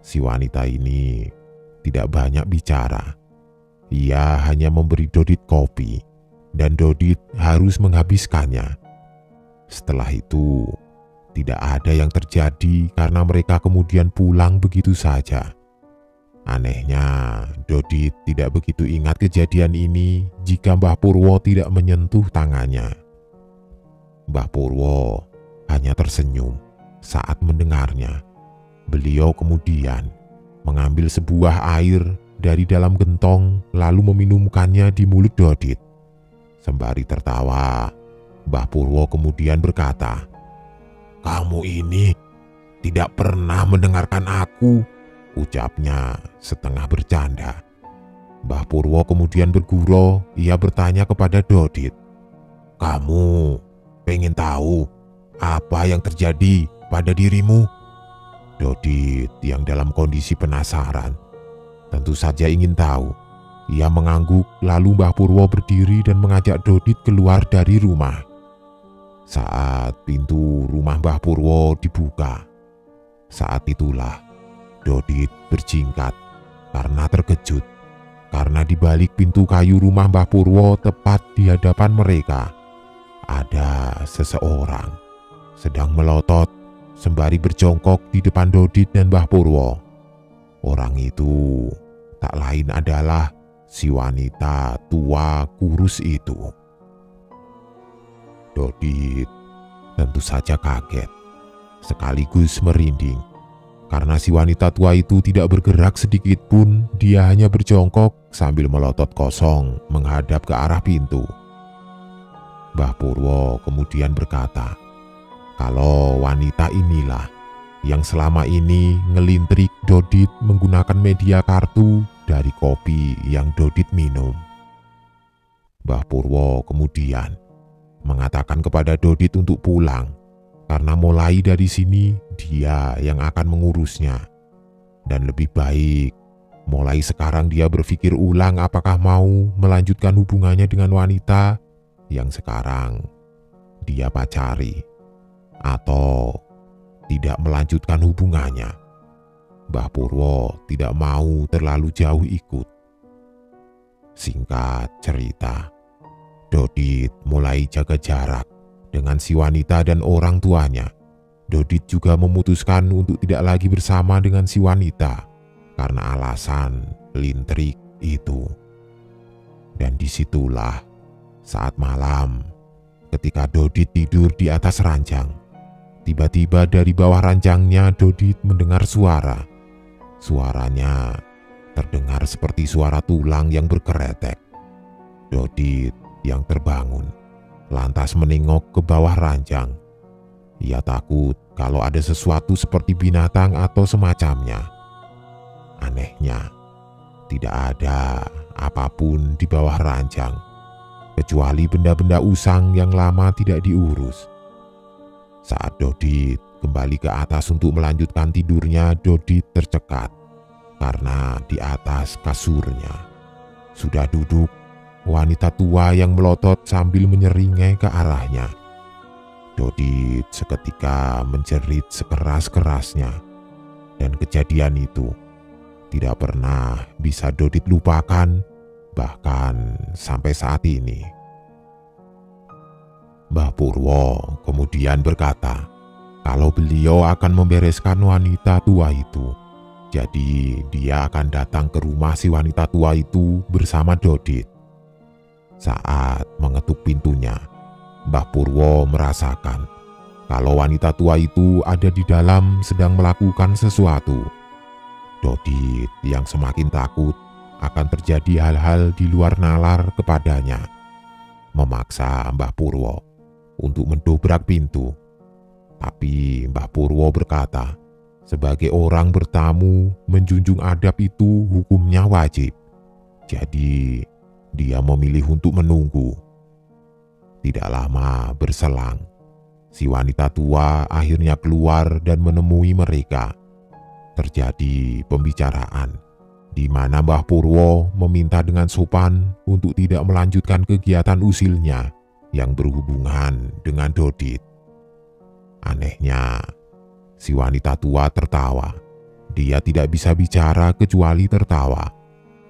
Si wanita ini tidak banyak bicara. Ia hanya memberi Dodit kopi, dan Dodit harus menghabiskannya. Setelah itu, tidak ada yang terjadi karena mereka kemudian pulang begitu saja. Anehnya, Dodit tidak begitu ingat kejadian ini jika Mbah Purwo tidak menyentuh tangannya. Mbah Purwo hanya tersenyum saat mendengarnya. Beliau kemudian mengambil sebuah air dari dalam gentong lalu meminumkannya di mulut Dodit. Sembari tertawa, Mbah Purwo kemudian berkata, "Kamu ini tidak pernah mendengarkan aku," ucapnya setengah bercanda. Mbah Purwo kemudian bergurau. Ia bertanya kepada Dodit, "Kamu pengen tahu apa yang terjadi pada dirimu?" Dodit yang dalam kondisi penasaran tentu saja ingin tahu. Ia mengangguk, lalu Mbah Purwo berdiri dan mengajak Dodit keluar dari rumah. Saat pintu rumah Mbah Purwo dibuka, saat itulah Dodit berjingkat karena terkejut. Karena di balik pintu kayu rumah Mbah Purwo tepat di hadapan mereka ada seseorang sedang melotot sembari berjongkok di depan Dodit dan Mbah Purwo. Orang itu tak lain adalah si wanita tua kurus itu. Dodit tentu saja kaget, sekaligus merinding, karena si wanita tua itu tidak bergerak sedikit pun. Dia hanya berjongkok sambil melotot kosong menghadap ke arah pintu. Mbah Purwo kemudian berkata, kalau wanita inilah yang selama ini ngelintrik Dodit menggunakan media kartu dari kopi yang Dodit minum. Mbah Purwo kemudian mengatakan kepada Dodit untuk pulang, karena mulai dari sini dia yang akan mengurusnya. Dan lebih baik mulai sekarang dia berpikir ulang apakah mau melanjutkan hubungannya dengan wanita yang sekarang dia pacari, atau tidak melanjutkan hubungannya. Mbah Purwo tidak mau terlalu jauh ikut. Singkat cerita, Dodit mulai jaga jarak dengan si wanita dan orang tuanya. Dodit juga memutuskan untuk tidak lagi bersama dengan si wanita karena alasan lintrik itu. Dan disitulah saat malam, ketika Dodit tidur di atas ranjang, tiba-tiba dari bawah ranjangnya Dodit mendengar suara. Suaranya terdengar seperti suara tulang yang bergeretek. Dodit yang terbangun lantas menengok ke bawah ranjang. Ia takut kalau ada sesuatu seperti binatang atau semacamnya. Anehnya, tidak ada apapun di bawah ranjang, kecuali benda-benda usang yang lama tidak diurus. Saat Dodit kembali ke atas untuk melanjutkan tidurnya, Dodit tercekat karena di atas kasurnya sudah duduk wanita tua yang melotot sambil menyeringai ke arahnya. Dodit seketika menjerit sekeras-kerasnya, dan kejadian itu tidak pernah bisa Dodit lupakan, bahkan sampai saat ini. Mbah Purwo kemudian berkata kalau beliau akan membereskan wanita tua itu. Jadi dia akan datang ke rumah si wanita tua itu bersama Dodit. Saat mengetuk pintunya, Mbah Purwo merasakan kalau wanita tua itu ada di dalam sedang melakukan sesuatu. Dodit yang semakin takut akan terjadi hal-hal di luar nalar kepadanya, memaksa Mbah Purwo untuk mendobrak pintu. Tapi Mbah Purwo berkata, sebagai orang bertamu, menjunjung adab itu hukumnya wajib. Jadi dia memilih untuk menunggu. Tidak lama berselang, si wanita tua akhirnya keluar dan menemui mereka. Terjadi pembicaraan di mana Mbah Purwo meminta dengan sopan untuk tidak melanjutkan kegiatan usilnya yang berhubungan dengan Dodit. Anehnya, si wanita tua tertawa. Dia tidak bisa bicara kecuali tertawa.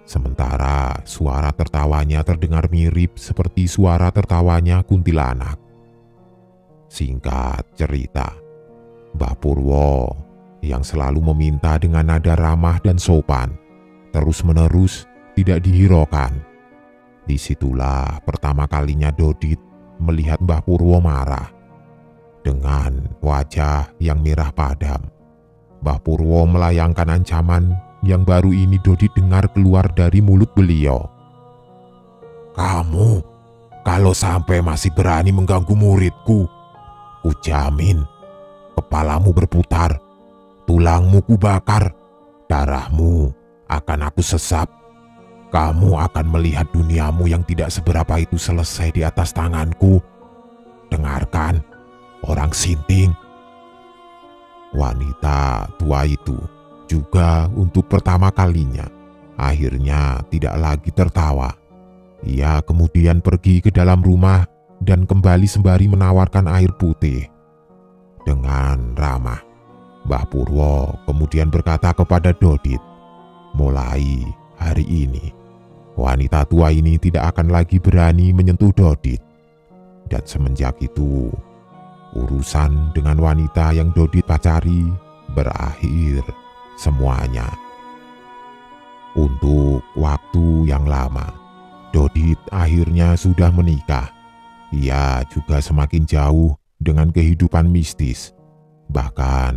Sementara suara tertawanya terdengar mirip seperti suara tertawanya kuntilanak. Singkat cerita, Mbah Purwo yang selalu meminta dengan nada ramah dan sopan, terus-menerus tidak dihiraukan. Disitulah pertama kalinya Dodit melihat Mbah Purwo marah. Dengan wajah yang merah padam, Mbah Purwo melayangkan ancaman yang baru ini Dodit dengar keluar dari mulut beliau. Kamu, kalau sampai masih berani mengganggu muridku, kujamin kepalamu berputar, tulangmu kubakar, darahmu akan aku sesap. Kamu akan melihat duniamu yang tidak seberapa itu selesai di atas tanganku. Dengarkan, orang sinting. Wanita tua itu juga untuk pertama kalinya akhirnya tidak lagi tertawa. Ia kemudian pergi ke dalam rumah dan kembali sembari menawarkan air putih. Dengan ramah, Mbah Purwo kemudian berkata kepada Dodit, mulai hari ini wanita tua ini tidak akan lagi berani menyentuh Dodit. Dan semenjak itu, urusan dengan wanita yang Dodit pacari berakhir semuanya. Untuk waktu yang lama, Dodit akhirnya sudah menikah. Ia juga semakin jauh dengan kehidupan mistis. Bahkan,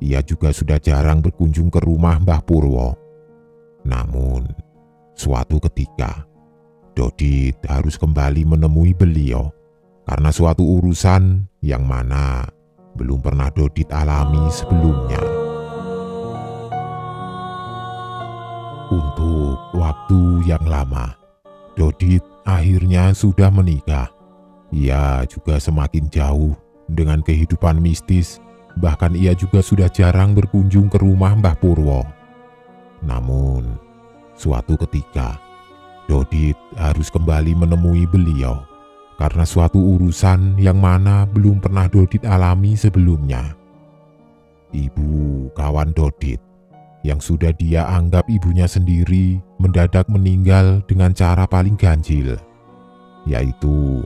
ia juga sudah jarang berkunjung ke rumah Mbah Purwo. Namun, suatu ketika, Dodit harus kembali menemui beliau karena suatu urusan yang mana belum pernah Dodit alami sebelumnya. Untuk waktu yang lama, Dodit akhirnya sudah menikah. Ia juga semakin jauh dengan kehidupan mistis, bahkan ia juga sudah jarang berkunjung ke rumah Mbah Purwo. Namun, suatu ketika, Dodit harus kembali menemui beliau karena suatu urusan yang mana belum pernah Dodit alami sebelumnya. Ibu kawan Dodit, yang sudah dia anggap ibunya sendiri, mendadak meninggal dengan cara paling ganjil, yaitu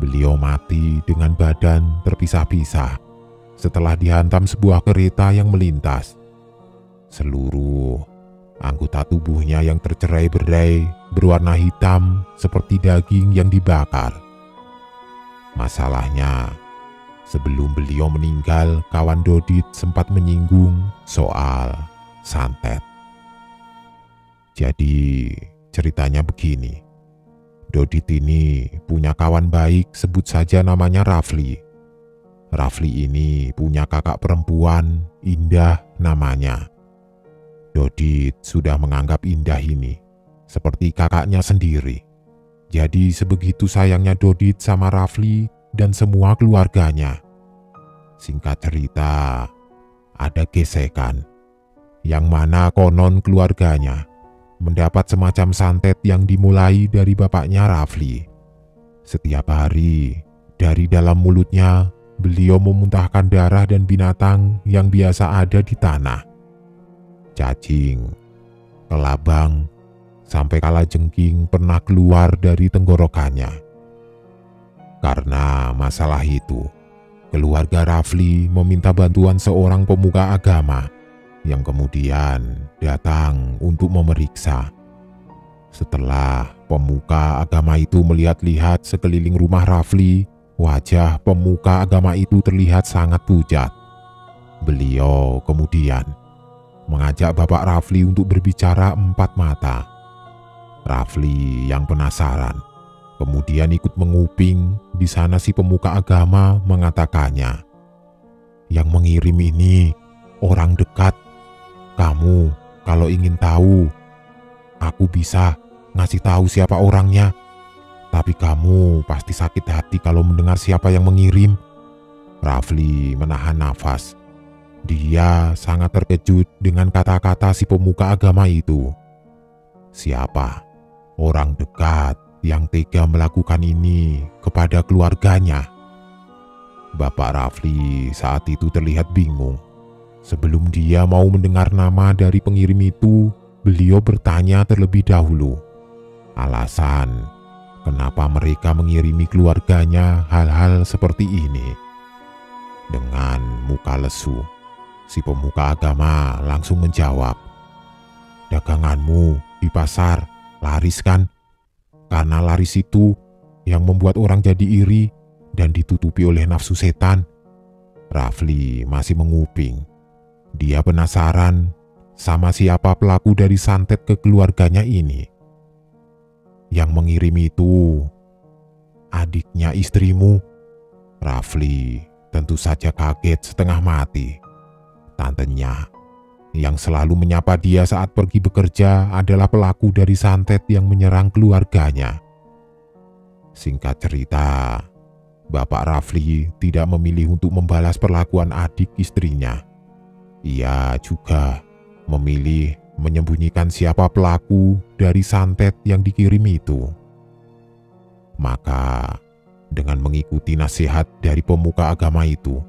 beliau mati dengan badan terpisah-pisah setelah dihantam sebuah kereta yang melintas. Seluruh anggota tubuhnya yang tercerai-berai berwarna hitam seperti daging yang dibakar. Masalahnya, sebelum beliau meninggal, kawan Dodit sempat menyinggung soal santet. Jadi, ceritanya begini. Dodit ini punya kawan baik, sebut saja namanya Rafli. Rafli ini punya kakak perempuan, Indah namanya. Dodit sudah menganggap Indah ini seperti kakaknya sendiri. Jadi sebegitu sayangnya Dodit sama Rafli dan semua keluarganya. Singkat cerita, ada gesekan, yang mana konon keluarganya mendapat semacam santet yang dimulai dari bapaknya Rafli. Setiap hari, dari dalam mulutnya, beliau memuntahkan darah dan binatang yang biasa ada di tanah. Cacing, kelabang, sampai kalajengking pernah keluar dari tenggorokannya. Karena masalah itu, keluarga Rafli meminta bantuan seorang pemuka agama yang kemudian datang untuk memeriksa. Setelah pemuka agama itu melihat-lihat sekeliling rumah Rafli, wajah pemuka agama itu terlihat sangat pucat. Beliau kemudian mengajak Bapak Rafli untuk berbicara empat mata. Rafli yang penasaran kemudian ikut menguping. Di sana si pemuka agama mengatakannya, "Yang mengirim ini orang dekat. Kamu kalau ingin tahu, aku bisa ngasih tahu siapa orangnya. Tapi kamu pasti sakit hati kalau mendengar siapa yang mengirim." Rafli menahan nafas. Dia sangat terkejut dengan kata-kata si pemuka agama itu. Siapa orang dekat yang tega melakukan ini kepada keluarganya? Bapak Rafli saat itu terlihat bingung. Sebelum dia mau mendengar nama dari pengirim itu, beliau bertanya terlebih dahulu alasan kenapa mereka mengirimi keluarganya hal-hal seperti ini. Dengan muka lesu, si pemuka agama langsung menjawab, "Daganganmu di pasar laris kan? Karena laris itu yang membuat orang jadi iri dan ditutupi oleh nafsu setan." Rafli masih menguping. Dia penasaran sama siapa pelaku dari santet ke keluarganya ini. "Yang mengirim itu adiknya istrimu." Rafli tentu saja kaget setengah mati. Tantenya yang selalu menyapa dia saat pergi bekerja adalah pelaku dari santet yang menyerang keluarganya. Singkat cerita, Bapak Rafli tidak memilih untuk membalas perlakuan adik istrinya. Ia juga memilih menyembunyikan siapa pelaku dari santet yang dikirim itu. Maka, dengan mengikuti nasihat dari pemuka agama itu,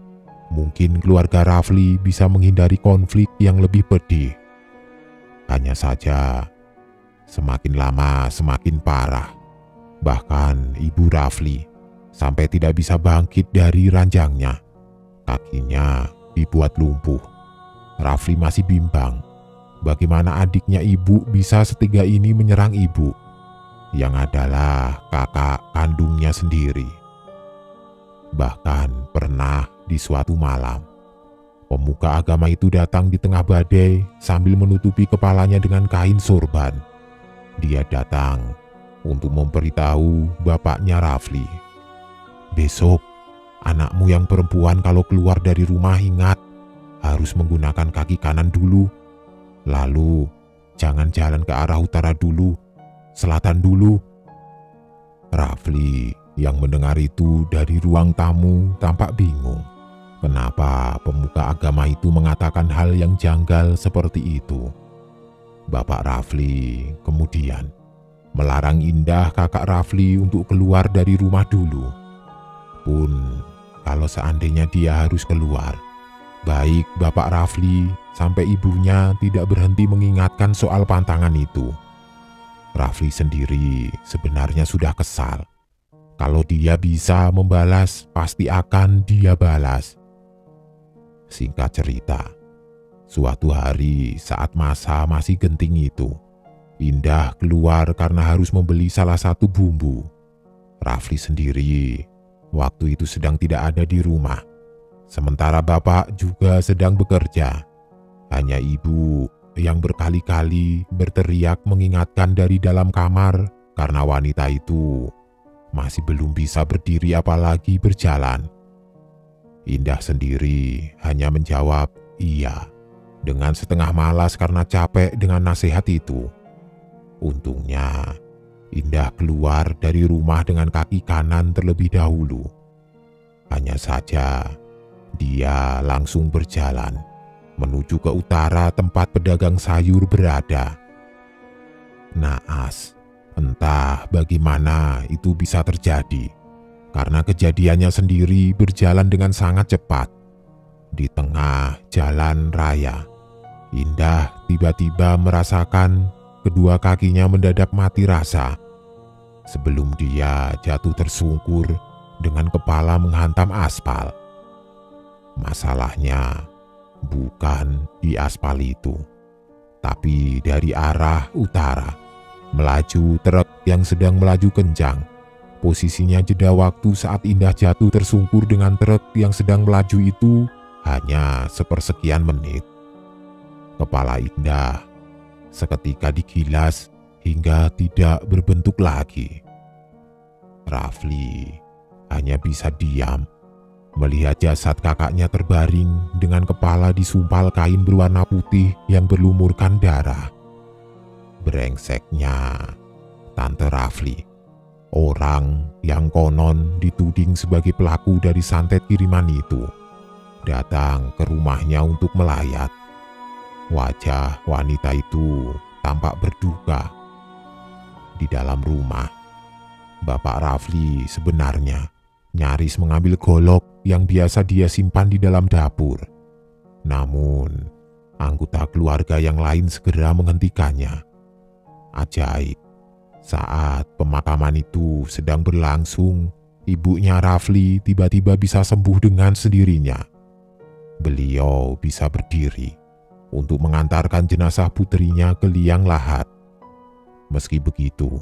mungkin keluarga Rafli bisa menghindari konflik yang lebih pedih. Hanya saja, semakin lama semakin parah. Bahkan ibu Rafli sampai tidak bisa bangkit dari ranjangnya. Kakinya dibuat lumpuh. Rafli masih bimbang bagaimana adiknya ibu bisa setega ini menyerang ibu, yang adalah kakak kandungnya sendiri. Bahkan pernah di suatu malam, pemuka agama itu datang di tengah badai sambil menutupi kepalanya dengan kain sorban. Dia datang untuk memberitahu bapaknya Rafli, "Besok, anakmu yang perempuan kalau keluar dari rumah ingat, harus menggunakan kaki kanan dulu. Lalu, jangan jalan ke arah utara dulu, selatan dulu." Rafli yang mendengar itu dari ruang tamu tampak bingung. Kenapa pemuka agama itu mengatakan hal yang janggal seperti itu? Bapak Rafli kemudian melarang Indah kakak Rafli untuk keluar dari rumah dulu. Pun kalau seandainya dia harus keluar, baik Bapak Rafli sampai ibunya tidak berhenti mengingatkan soal pantangan itu. Rafli sendiri sebenarnya sudah kesal. Kalau dia bisa membalas, pasti akan dia balas. Singkat cerita, suatu hari saat masa masih genting itu, Indah keluar karena harus membeli salah satu bumbu. Rafli sendiri waktu itu sedang tidak ada di rumah. Sementara bapak juga sedang bekerja. Hanya ibu yang berkali-kali berteriak mengingatkan dari dalam kamar karena wanita itu masih belum bisa berdiri apalagi berjalan. Indah sendiri hanya menjawab iya dengan setengah malas karena capek dengan nasihat itu. Untungnya Indah keluar dari rumah dengan kaki kanan terlebih dahulu. Hanya saja dia langsung berjalan menuju ke utara tempat pedagang sayur berada. Naas, entah bagaimana itu bisa terjadi, karena kejadiannya sendiri berjalan dengan sangat cepat. Di tengah jalan raya, Indah tiba-tiba merasakan kedua kakinya mendadak mati rasa. Sebelum dia jatuh tersungkur dengan kepala menghantam aspal. Masalahnya bukan di aspal itu, tapi dari arah utara. Melaju truk yang sedang melaju kencang. Posisinya jeda waktu saat Indah jatuh tersungkur dengan truk yang sedang melaju itu hanya sepersekian menit. Kepala Indah seketika digilas hingga tidak berbentuk lagi. Rafli hanya bisa diam melihat jasad kakaknya terbaring dengan kepala disumpal kain berwarna putih yang berlumurkan darah. Brengseknya Tante Rafli, orang yang konon dituding sebagai pelaku dari santet kiriman itu, datang ke rumahnya untuk melayat. Wajah wanita itu tampak berduka. Di dalam rumah, Bapak Rafli sebenarnya nyaris mengambil golok yang biasa dia simpan di dalam dapur. Namun, anggota keluarga yang lain segera menghentikannya. Ajaib, saat pemakaman itu sedang berlangsung, ibunya Rafli tiba-tiba bisa sembuh dengan sendirinya. Beliau bisa berdiri untuk mengantarkan jenazah putrinya ke liang lahat. Meski begitu,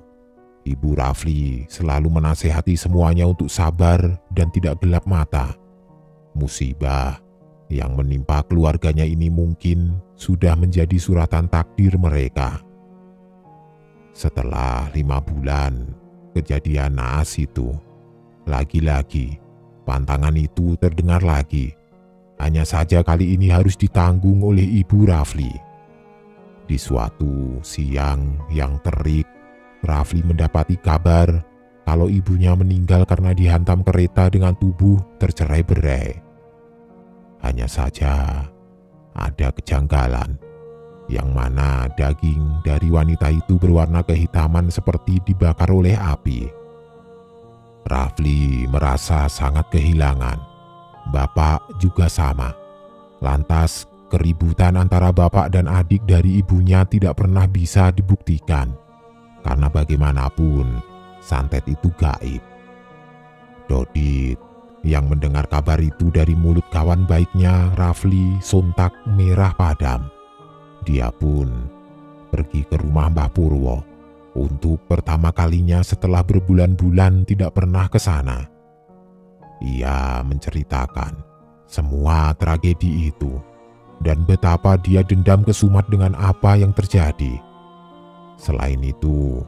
Ibu Rafli selalu menasehati semuanya untuk sabar dan tidak gelap mata. Musibah yang menimpa keluarganya ini mungkin sudah menjadi suratan takdir mereka. Setelah 5 bulan kejadian naas itu, lagi-lagi pantangan itu terdengar lagi. Hanya saja kali ini harus ditanggung oleh Ibu Rafli. Di suatu siang yang terik, Rafli mendapati kabar kalau ibunya meninggal karena dihantam kereta dengan tubuh tercerai-berai. Hanya saja ada kejanggalan, yang mana daging dari wanita itu berwarna kehitaman seperti dibakar oleh api. Rafli merasa sangat kehilangan. Bapak juga sama. Lantas keributan antara bapak dan adik dari ibunya tidak pernah bisa dibuktikan. Karena bagaimanapun santet itu gaib. Dodit yang mendengar kabar itu dari mulut kawan baiknya Rafli sontak merah padam. Dia pun pergi ke rumah Mbah Purwo untuk pertama kalinya setelah berbulan-bulan tidak pernah ke sana. Ia menceritakan semua tragedi itu dan betapa dia dendam kesumat dengan apa yang terjadi. Selain itu,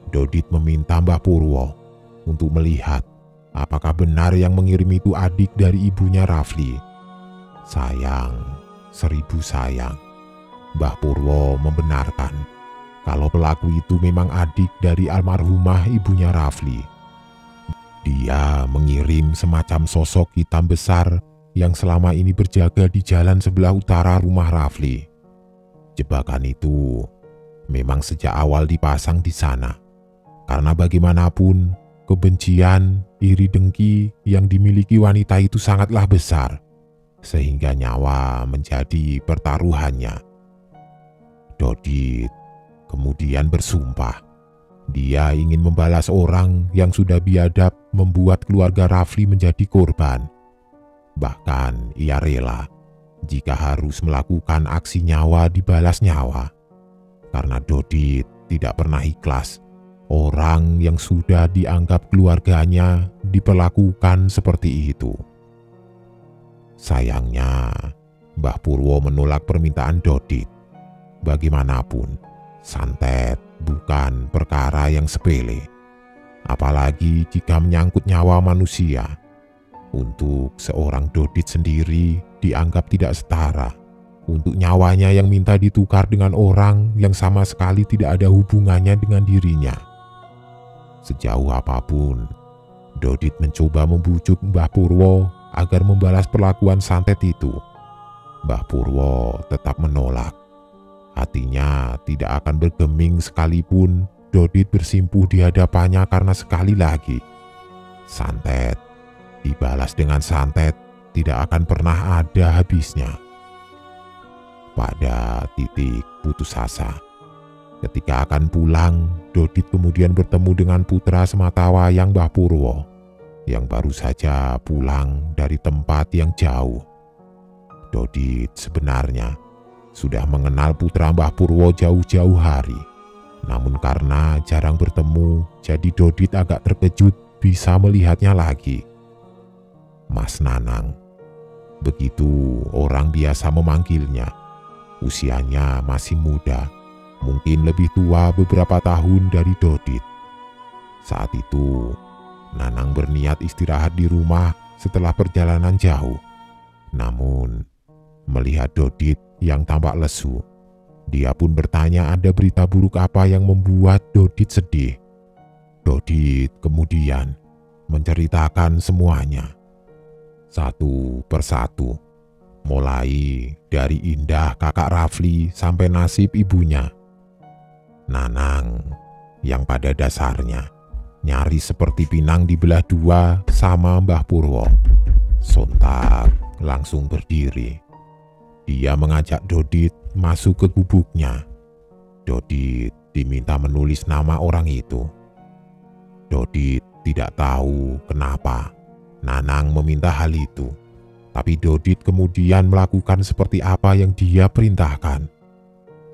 Dodit meminta Mbah Purwo untuk melihat apakah benar yang mengirim itu adik dari ibunya Rafli. Sayang, 1000 sayang. Mbah Purwo membenarkan kalau pelaku itu memang adik dari almarhumah ibunya Rafli. Dia mengirim semacam sosok hitam besar yang selama ini berjaga di jalan sebelah utara rumah Rafli. Jebakan itu memang sejak awal dipasang di sana, karena bagaimanapun kebencian, iri dengki yang dimiliki wanita itu sangatlah besar, sehingga nyawa menjadi pertaruhannya. Dodit kemudian bersumpah dia ingin membalas orang yang sudah biadab membuat keluarga Rafli menjadi korban. Bahkan ia rela jika harus melakukan aksi nyawa dibalas nyawa, karena Dodit tidak pernah ikhlas orang yang sudah dianggap keluarganya diperlakukan seperti itu. Sayangnya, Mbah Purwo menolak permintaan Dodit. Bagaimanapun, santet bukan perkara yang sepele, apalagi jika menyangkut nyawa manusia. Untuk seorang Dodit sendiri dianggap tidak setara. Untuk nyawanya yang minta ditukar dengan orang yang sama sekali tidak ada hubungannya dengan dirinya. Sejauh apapun, Dodit mencoba membujuk Mbah Purwo agar membalas perlakuan santet itu. Mbah Purwo tetap menolak. Hatinya tidak akan bergeming sekalipun Dodit bersimpuh di hadapannya, karena sekali lagi, santet dibalas dengan santet tidak akan pernah ada habisnya. Pada titik putus asa, ketika akan pulang, Dodit kemudian bertemu dengan putra sematawayang Mbah Purwo yang baru saja pulang dari tempat yang jauh. Dodit sebenarnya sudah mengenal putra Mbah Purwo jauh-jauh hari. Namun karena jarang bertemu, jadi Dodit agak terkejut bisa melihatnya lagi. Mas Nanang, begitu orang biasa memanggilnya. Usianya masih muda, mungkin lebih tua beberapa tahun dari Dodit. Saat itu, Nanang berniat istirahat di rumah setelah perjalanan jauh. Namun, melihat Dodit yang tampak lesu, dia pun bertanya ada berita buruk apa yang membuat Dodit sedih. Dodit kemudian menceritakan semuanya, satu persatu, mulai dari Indah kakak Rafli sampai nasib ibunya, Nanang, yang pada dasarnya nyaris seperti pinang dibelah dua sama Mbah Purwo. Sontak langsung berdiri. Dia mengajak Dodit masuk ke gubuknya. Dodit diminta menulis nama orang itu. Dodit tidak tahu kenapa Nanang meminta hal itu, tapi Dodit kemudian melakukan seperti apa yang dia perintahkan.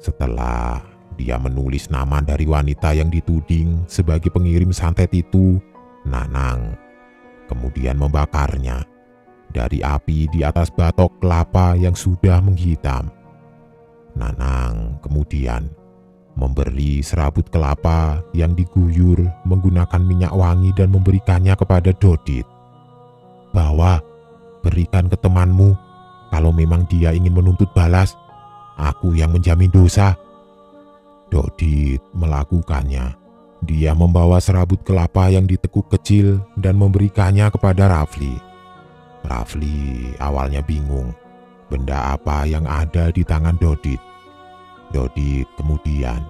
Setelah dia menulis nama dari wanita yang dituding sebagai pengirim santet itu, Nanang kemudian membakarnya dari api di atas batok kelapa yang sudah menghitam. Nanang kemudian memberi serabut kelapa yang diguyur menggunakan minyak wangi dan memberikannya kepada Dodit. Bawa, berikan ke temanmu. Kalau memang dia ingin menuntut balas, aku yang menjamin dosa. Dodit melakukannya. Dia membawa serabut kelapa yang ditekuk kecil dan memberikannya kepada Rafli. Rafli awalnya bingung benda apa yang ada di tangan Dodit. Dodit kemudian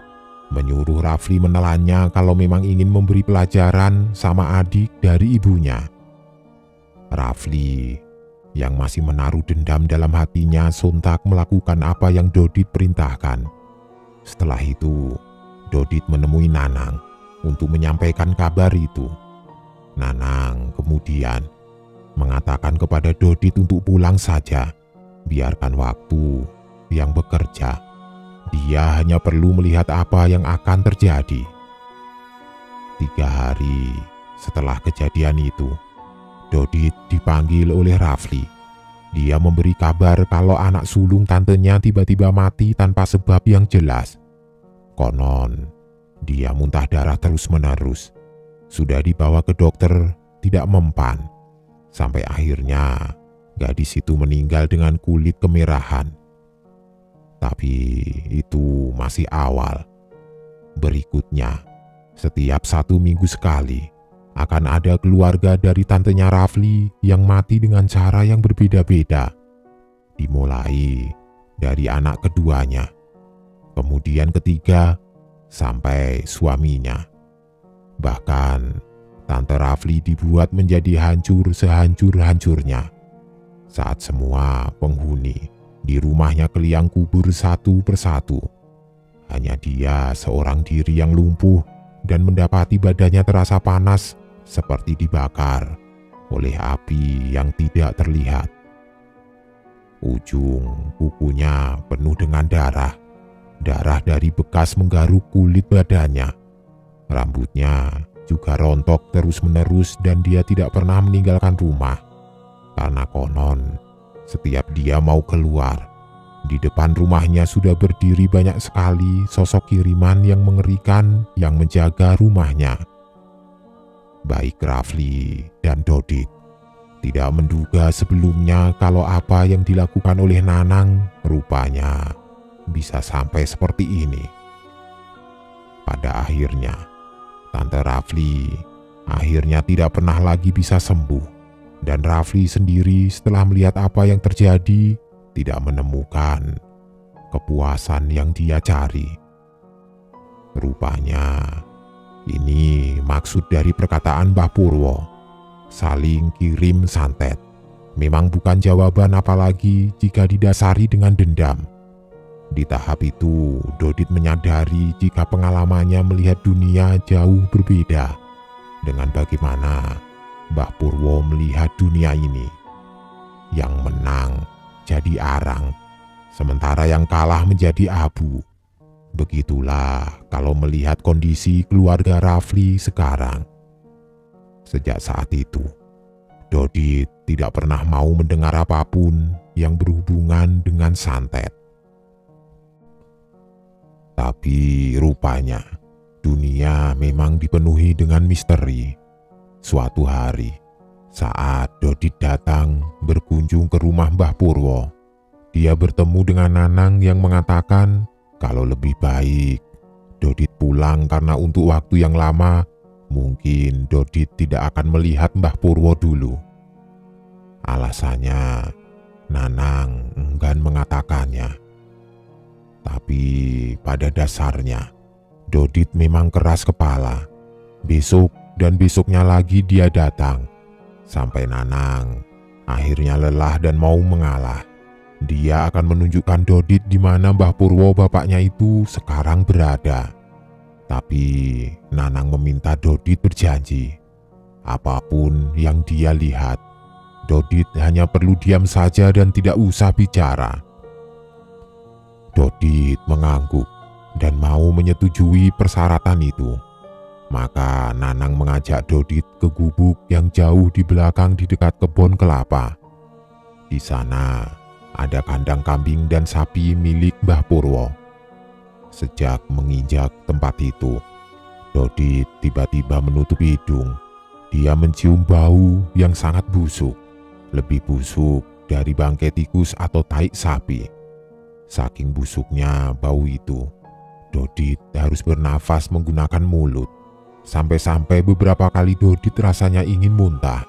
menyuruh Rafli menelannya kalau memang ingin memberi pelajaran sama adik dari ibunya. Rafli yang masih menaruh dendam dalam hatinya sontak melakukan apa yang Dodit perintahkan. Setelah itu, Dodit menemui Nanang untuk menyampaikan kabar itu. Nanang kemudian mengatakan kepada Dodit untuk pulang saja, biarkan waktu yang bekerja. Dia hanya perlu melihat apa yang akan terjadi. 3 hari setelah kejadian itu, Dodit dipanggil oleh Rafli. Dia memberi kabar kalau anak sulung tantenya tiba-tiba mati tanpa sebab yang jelas. Konon, dia muntah darah terus-menerus. Sudah dibawa ke dokter, tidak mempan. Sampai akhirnya gadis itu meninggal dengan kulit kemerahan. Tapi itu masih awal. Berikutnya, setiap 1 minggu sekali, akan ada keluarga dari tantenya Rafli yang mati dengan cara yang berbeda-beda. Dimulai dari anak keduanya, kemudian ketiga, sampai suaminya. Bahkan, tante Rafli dibuat menjadi hancur sehancur-hancurnya saat semua penghuni di rumahnya keliang kubur satu persatu. Hanya dia seorang diri yang lumpuh dan mendapati badannya terasa panas seperti dibakar oleh api yang tidak terlihat. Ujung kukunya penuh dengan darah dari bekas menggaruk kulit badannya. Rambutnya juga rontok terus-menerus dan dia tidak pernah meninggalkan rumah. Karena konon, setiap dia mau keluar, di depan rumahnya sudah berdiri banyak sekali sosok kiriman yang mengerikan yang menjaga rumahnya. Baik Rafli dan Dodit tidak menduga sebelumnya kalau apa yang dilakukan oleh Nanang rupanya bisa sampai seperti ini. Pada akhirnya, tante Rafli akhirnya tidak pernah lagi bisa sembuh. Dan Rafli sendiri setelah melihat apa yang terjadi tidak menemukan kepuasan yang dia cari. Rupanya ini maksud dari perkataan Mbah Purwo, saling kirim santet. Memang bukan jawaban apalagi jika didasari dengan dendam. Di tahap itu, Dodit menyadari jika pengalamannya melihat dunia jauh berbeda dengan bagaimana Mbah Purwo melihat dunia ini. Yang menang jadi arang, sementara yang kalah menjadi abu. Begitulah kalau melihat kondisi keluarga Rafli sekarang. Sejak saat itu, Dodit tidak pernah mau mendengar apapun yang berhubungan dengan santet. Tapi rupanya dunia memang dipenuhi dengan misteri. Suatu hari, saat Dodit datang berkunjung ke rumah Mbah Purwo, dia bertemu dengan Nanang yang mengatakan kalau lebih baik Dodit pulang karena untuk waktu yang lama mungkin Dodit tidak akan melihat Mbah Purwo dulu. Alasannya, Nanang enggan mengatakannya. Tapi pada dasarnya, Dodit memang keras kepala. Besok dan besoknya lagi dia datang. Sampai Nanang akhirnya lelah dan mau mengalah. Dia akan menunjukkan Dodit di mana Mbah Purwo bapaknya itu sekarang berada. Tapi Nanang meminta Dodit berjanji, apapun yang dia lihat, Dodit hanya perlu diam saja dan tidak usah bicara. Dodit mengangguk dan mau menyetujui persyaratan itu. Maka Nanang mengajak Dodit ke gubuk yang jauh di belakang di dekat kebun kelapa. Di sana ada kandang kambing dan sapi milik Mbah Purwo. Sejak menginjak tempat itu, Dodit tiba-tiba menutup hidung. Dia mencium bau yang sangat busuk, lebih busuk dari bangkai tikus atau tai sapi. Saking busuknya bau itu, Dodit harus bernafas menggunakan mulut. Sampai-sampai beberapa kali Dodit rasanya ingin muntah.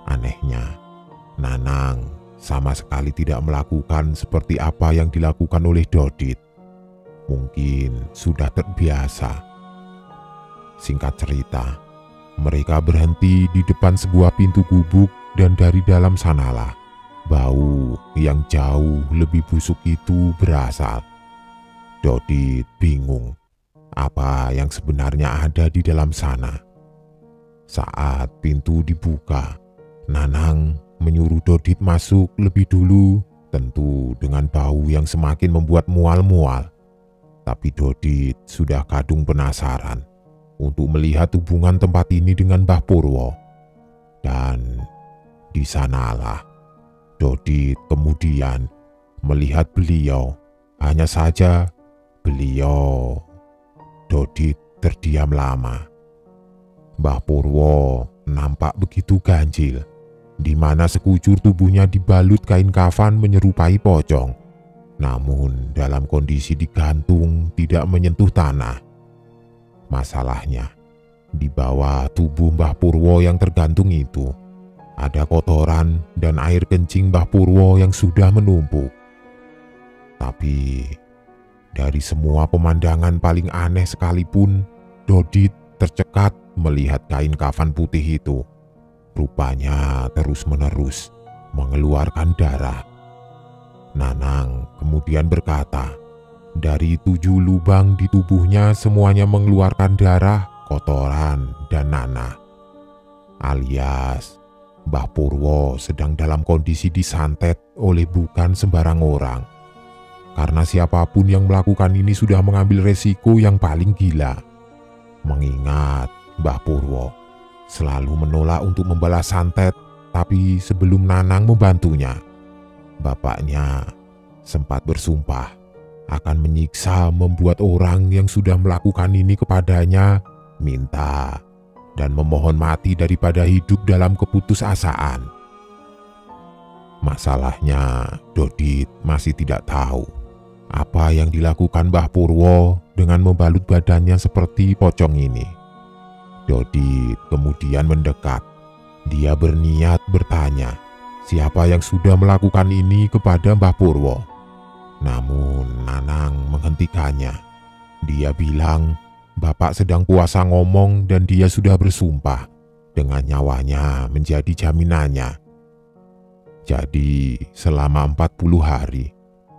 Anehnya, Nanang sama sekali tidak melakukan seperti apa yang dilakukan oleh Dodit. Mungkin sudah terbiasa. Singkat cerita, mereka berhenti di depan sebuah pintu gubuk dan dari dalam sanalah bau yang jauh lebih busuk itu berasal. Dodit bingung apa yang sebenarnya ada di dalam sana. Saat pintu dibuka, Nanang menyuruh Dodit masuk lebih dulu, tentu dengan bau yang semakin membuat mual-mual. Tapi Dodit sudah kadung penasaran untuk melihat hubungan tempat ini dengan Mbah Purwo. Dan di sanalah Dodit kemudian melihat beliau. Hanya saja Dodit terdiam lama. Mbah Purwo nampak begitu ganjil, di mana sekujur tubuhnya dibalut kain kafan menyerupai pocong. Namun dalam kondisi digantung tidak menyentuh tanah. Masalahnya, di bawah tubuh Mbah Purwo yang tergantung itu, ada kotoran dan air kencing Mbah Purwo yang sudah menumpuk. Tapi dari semua pemandangan paling aneh sekalipun, Dodit tercekat melihat kain kafan putih itu. Rupanya terus-menerus mengeluarkan darah. Nanang kemudian berkata, dari 7 lubang di tubuhnya semuanya mengeluarkan darah, kotoran, dan nanah. Alias, Mbah Purwo sedang dalam kondisi disantet oleh bukan sembarang orang. Karena siapapun yang melakukan ini sudah mengambil resiko yang paling gila. Mengingat Mbah Purwo selalu menolak untuk membalas santet, tapi sebelum Nanang membantunya, bapaknya sempat bersumpah akan menyiksa membuat orang yang sudah melakukan ini kepadanya minta dan memohon mati daripada hidup dalam keputusasaan. Masalahnya, Dodit masih tidak tahu apa yang dilakukan Mbah Purwo dengan membalut badannya seperti pocong ini. Dodit kemudian mendekat. Dia berniat bertanya siapa yang sudah melakukan ini kepada Mbah Purwo. Namun Nanang menghentikannya. Dia bilang bapak sedang puasa ngomong dan dia sudah bersumpah dengan nyawanya menjadi jaminannya. Jadi selama 40 hari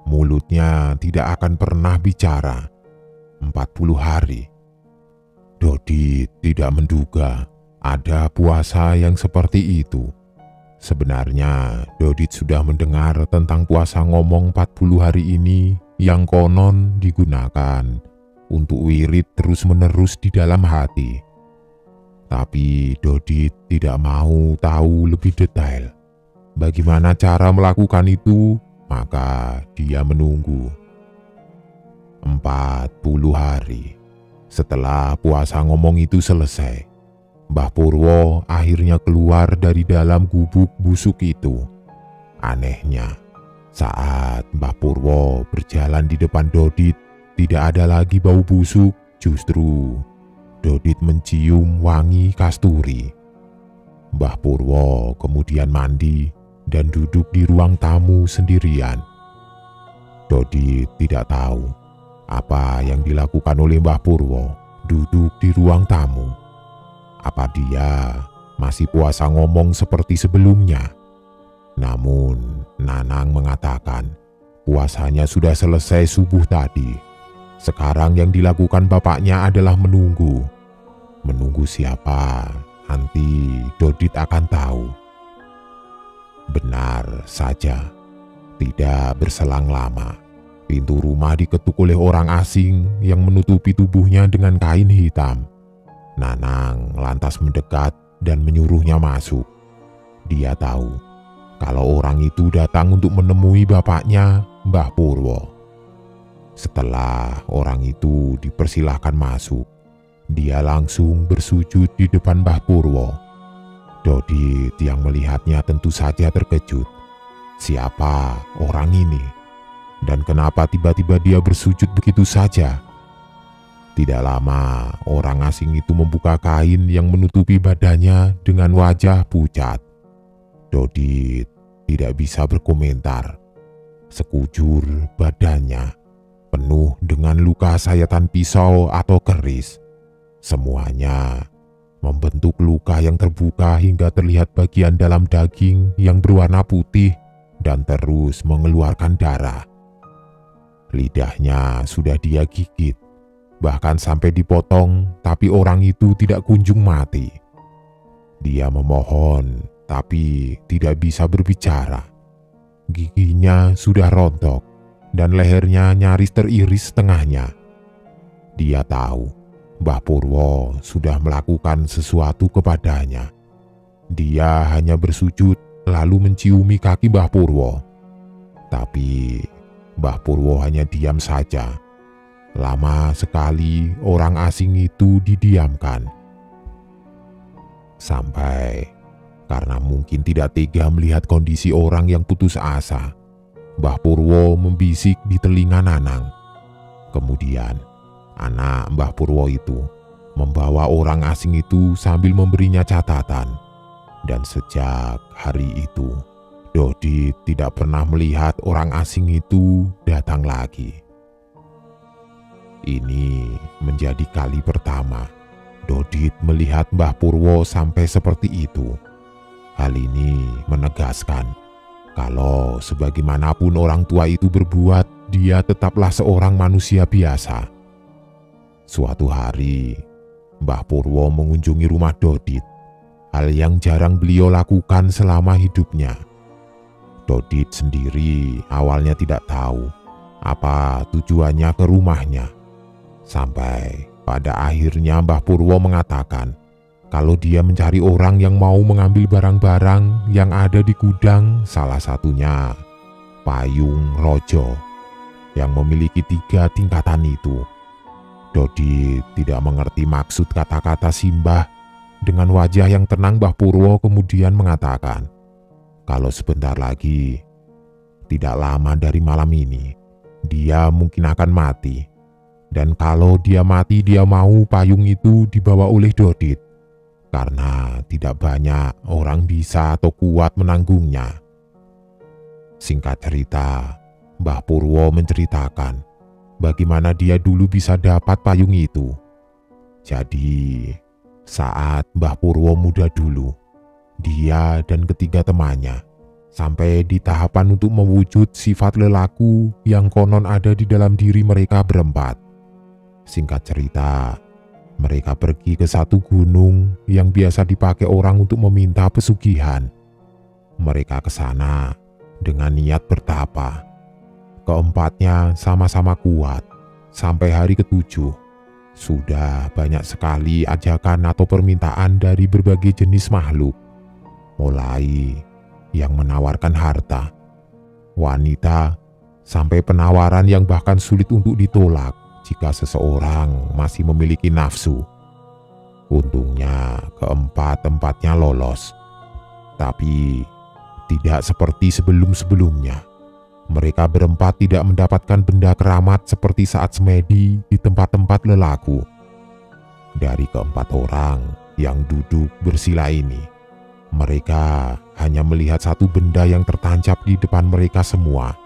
mulutnya tidak akan pernah bicara. 40 hari. Dodit tidak menduga ada puasa yang seperti itu. Sebenarnya Dodit sudah mendengar tentang puasa ngomong 40 hari ini yang konon digunakan untuk wirid terus-menerus di dalam hati. Tapi Dodit tidak mau tahu lebih detail bagaimana cara melakukan itu. Maka dia menunggu 40 hari. Setelah puasa ngomong itu selesai, Mbah Purwo akhirnya keluar dari dalam gubuk busuk itu. Anehnya, saat Mbah Purwo berjalan di depan Dodit, tidak ada lagi bau busuk. Justru Dodit mencium wangi kasturi. Mbah Purwo kemudian mandi dan duduk di ruang tamu sendirian. Dodit tidak tahu apa yang dilakukan oleh Mbah Purwo duduk di ruang tamu. Apa dia masih puasa ngomong seperti sebelumnya? Namun Nanang mengatakan puasanya sudah selesai subuh tadi. Sekarang yang dilakukan bapaknya adalah menunggu. Menunggu siapa? Nanti Dodit akan tahu. Benar saja, tidak berselang lama, pintu rumah diketuk oleh orang asing yang menutupi tubuhnya dengan kain hitam. Nanang lantas mendekat dan menyuruhnya masuk. Dia tahu kalau orang itu datang untuk menemui bapaknya, Mbah Purwo. Setelah orang itu dipersilahkan masuk, dia langsung bersujud di depan Mbah Purwo. Dodit yang melihatnya tentu saja terkejut. Siapa orang ini? Dan kenapa tiba-tiba dia bersujud begitu saja? Tidak lama, orang asing itu membuka kain yang menutupi badannya dengan wajah pucat. Dodit tidak bisa berkomentar. Sekujur badannya penuh dengan luka sayatan pisau atau keris. Semuanya membentuk luka yang terbuka hingga terlihat bagian dalam daging yang berwarna putih dan terus mengeluarkan darah. Lidahnya sudah dia gigit, bahkan sampai dipotong, tapi orang itu tidak kunjung mati. Dia memohon, tapi tidak bisa berbicara. Giginya sudah rontok, dan lehernya nyaris teriris setengahnya. Dia tahu Mbah Purwo sudah melakukan sesuatu kepadanya. Dia hanya bersujud lalu menciumi kaki Mbah Purwo. Tapi Mbah Purwo hanya diam saja. Lama sekali orang asing itu didiamkan. Sampai karena mungkin tidak tega melihat kondisi orang yang putus asa, Mbah Purwo membisik di telinga Nanang. Kemudian anak Mbah Purwo itu membawa orang asing itu sambil memberinya catatan. Dan sejak hari itu, Dodit tidak pernah melihat orang asing itu datang lagi. Ini menjadi kali pertama Dodit melihat Mbah Purwo sampai seperti itu. Hal ini menegaskan kalau sebagaimanapun orang tua itu berbuat, dia tetaplah seorang manusia biasa. Suatu hari, Mbah Purwo mengunjungi rumah Dodit, hal yang jarang beliau lakukan selama hidupnya. Dodit sendiri awalnya tidak tahu apa tujuannya ke rumahnya. Sampai pada akhirnya Mbah Purwo mengatakan kalau dia mencari orang yang mau mengambil barang-barang yang ada di gudang, salah satunya payung rojo yang memiliki 3 tingkatan itu. Dodit tidak mengerti maksud kata-kata Simbah. Dengan wajah yang tenang Mbah Purwo kemudian mengatakan kalau sebentar lagi, tidak lama dari malam ini, dia mungkin akan mati. Dan kalau dia mati, dia mau payung itu dibawa oleh Dodit, karena tidak banyak orang bisa atau kuat menanggungnya. Singkat cerita, Mbah Purwo menceritakan bagaimana dia dulu bisa dapat payung itu. Jadi, saat Mbah Purwo muda dulu, dia dan ketiga temannya sampai di tahapan untuk mewujud sifat lelaku yang konon ada di dalam diri mereka berempat. Singkat cerita, mereka pergi ke satu gunung yang biasa dipakai orang untuk meminta pesugihan. Mereka ke sana dengan niat bertapa. Keempatnya sama-sama kuat. Sampai hari ke-7, sudah banyak sekali ajakan atau permintaan dari berbagai jenis makhluk. Mulai yang menawarkan harta, wanita, sampai penawaran yang bahkan sulit untuk ditolak jika seseorang masih memiliki nafsu. Untungnya keempat-empatnya lolos. Tapi tidak seperti sebelum-sebelumnya. Mereka berempat tidak mendapatkan benda keramat seperti saat semedi di tempat-tempat lelaku. Dari keempat orang yang duduk bersila ini, mereka hanya melihat satu benda yang tertancap di depan mereka semua,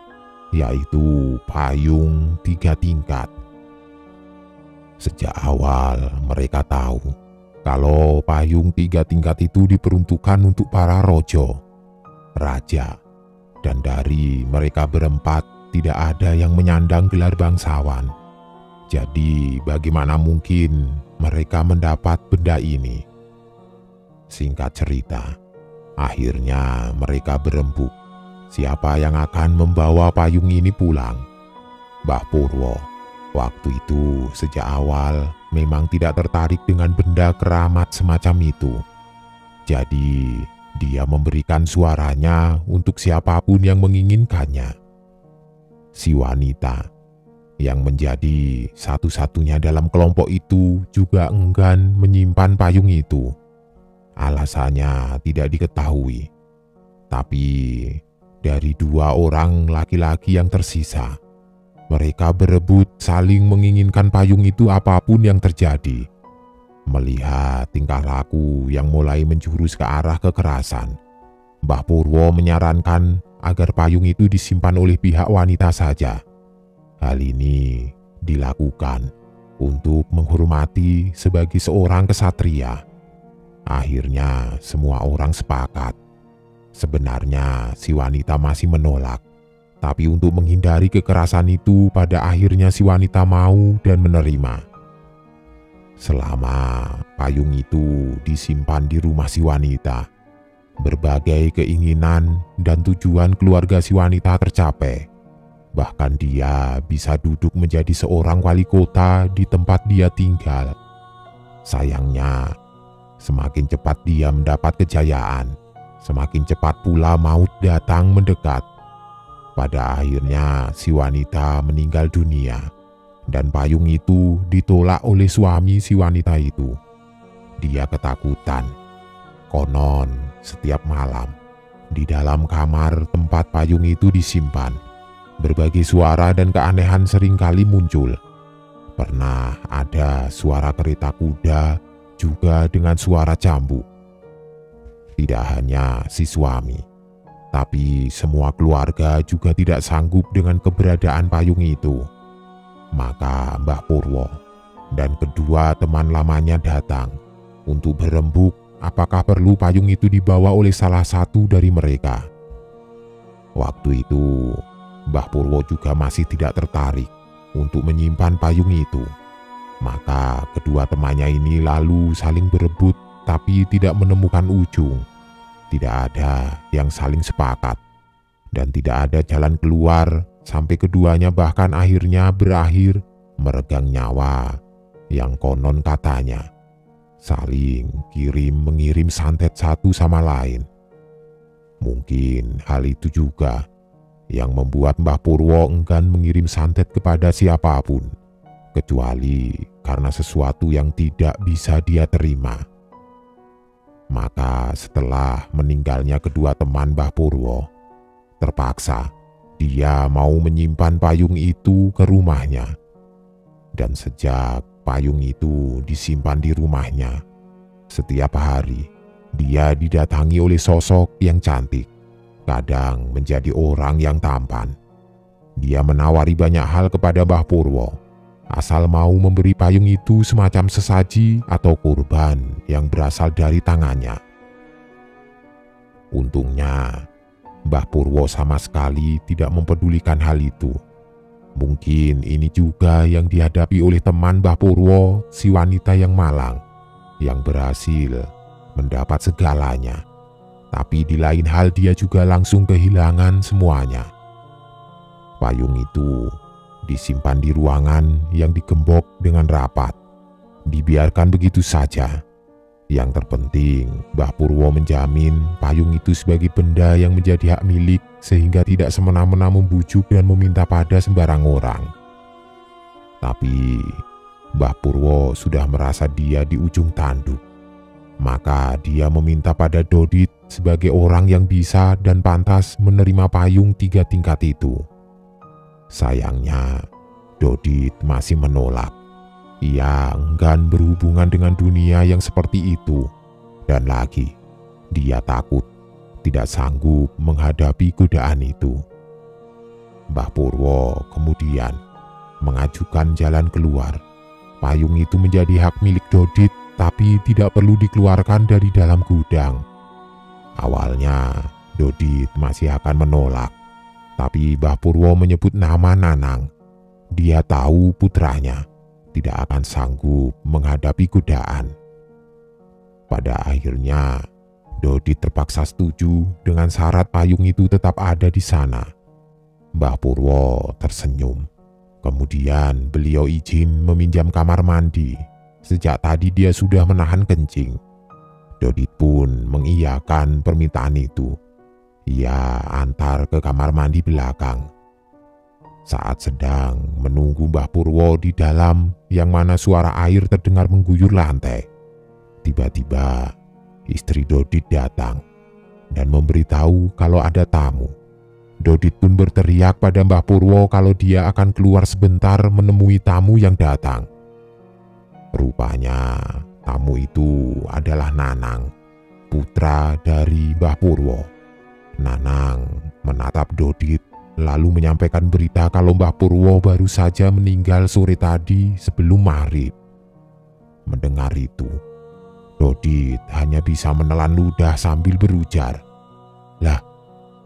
yaitu payung 3 tingkat. Sejak awal mereka tahu kalau payung 3 tingkat itu diperuntukkan untuk para rojo, raja, dan dari mereka berempat tidak ada yang menyandang gelar bangsawan. Jadi bagaimana mungkin mereka mendapat benda ini? Singkat cerita, akhirnya mereka berembuk siapa yang akan membawa payung ini pulang. Mbah Purwo waktu itu sejak awal memang tidak tertarik dengan benda keramat semacam itu. Jadi dia memberikan suaranya untuk siapapun yang menginginkannya. Si wanita yang menjadi satu-satunya dalam kelompok itu juga enggan menyimpan payung itu. Alasannya tidak diketahui. Tapi dari 2 orang laki-laki yang tersisa, mereka berebut saling menginginkan payung itu apapun yang terjadi. Melihat tingkah laku yang mulai menjurus ke arah kekerasan, Mbah Purwo menyarankan agar payung itu disimpan oleh pihak wanita saja. Hal ini dilakukan untuk menghormati sebagai seorang kesatria. Akhirnya semua orang sepakat. Sebenarnya si wanita masih menolak. Tapi untuk menghindari kekerasan itu, pada akhirnya si wanita mau dan menerima. Selama payung itu disimpan di rumah si wanita, berbagai keinginan dan tujuan keluarga si wanita tercapai. Bahkan dia bisa duduk menjadi seorang wali kota di tempat dia tinggal. Sayangnya, semakin cepat dia mendapat kejayaan, semakin cepat pula maut datang mendekat. Pada akhirnya si wanita meninggal dunia, dan payung itu ditolak oleh suami si wanita itu. Dia ketakutan. Konon setiap malam di dalam kamar tempat payung itu disimpan, berbagai suara dan keanehan seringkali muncul. Pernah ada suara kereta kuda, juga dengan suara cambuk. Tidak hanya si suami, tapi semua keluarga juga tidak sanggup dengan keberadaan payung itu. Maka Mbah Purwo dan kedua teman lamanya datang untuk berembuk apakah perlu payung itu dibawa oleh salah satu dari mereka. Waktu itu Mbah Purwo juga masih tidak tertarik untuk menyimpan payung itu. Maka kedua temannya ini lalu saling berebut tapi tidak menemukan ujung. Tidak ada yang saling sepakat, dan tidak ada jalan keluar sampai keduanya bahkan akhirnya berakhir meregang nyawa yang konon katanya saling kirim-mengirim santet satu sama lain. Mungkin hal itu juga yang membuat Mbah Purwo enggan mengirim santet kepada siapapun, kecuali karena sesuatu yang tidak bisa dia terima. Maka setelah meninggalnya kedua teman Mbah Purwo, terpaksa dia mau menyimpan payung itu ke rumahnya. Dan sejak payung itu disimpan di rumahnya, setiap hari dia didatangi oleh sosok yang cantik, kadang menjadi orang yang tampan. Dia menawari banyak hal kepada Mbah Purwo, asal mau memberi payung itu semacam sesaji atau kurban yang berasal dari tangannya. Untungnya, Mbah Purwo sama sekali tidak mempedulikan hal itu. Mungkin ini juga yang dihadapi oleh teman Mbah Purwo, si wanita yang malang, yang berhasil mendapat segalanya. Tapi di lain hal dia juga langsung kehilangan semuanya. Payung itu disimpan di ruangan yang digembok dengan rapat, dibiarkan begitu saja. Yang terpenting, Mbah Purwo menjamin payung itu sebagai benda yang menjadi hak milik sehingga tidak semena-mena membujuk dan meminta pada sembarang orang. Tapi Mbah Purwo sudah merasa dia di ujung tanduk. Maka dia meminta pada Dodit sebagai orang yang bisa dan pantas menerima payung 3 tingkat itu. Sayangnya, Dodit masih menolak. Ia enggan berhubungan dengan dunia yang seperti itu. Dan lagi, dia takut tidak sanggup menghadapi godaan itu. Mbah Purwo kemudian mengajukan jalan keluar. Payung itu menjadi hak milik Dodit, tapi tidak perlu dikeluarkan dari dalam gudang. Awalnya, Dodit masih akan menolak. Tapi Mbah Purwo menyebut nama Nanang. Dia tahu putranya tidak akan sanggup menghadapi godaan. Pada akhirnya, Dodit terpaksa setuju dengan syarat payung itu tetap ada di sana. Mbah Purwo tersenyum. Kemudian beliau izin meminjam kamar mandi. Sejak tadi dia sudah menahan kencing. Dodit pun mengiyakan permintaan itu. Ia antar ke kamar mandi belakang. Saat sedang menunggu Mbah Purwo di dalam, yang mana suara air terdengar mengguyur lantai, tiba-tiba istri Dodit datang dan memberitahu kalau ada tamu. Dodit pun berteriak pada Mbah Purwo kalau dia akan keluar sebentar menemui tamu yang datang. Rupanya tamu itu adalah Nanang, putra dari Mbah Purwo. Nanang menatap Dodit lalu menyampaikan berita kalau Mbah Purwo baru saja meninggal sore tadi sebelum maghrib. Mendengar itu, Dodit hanya bisa menelan ludah sambil berujar, "Lah,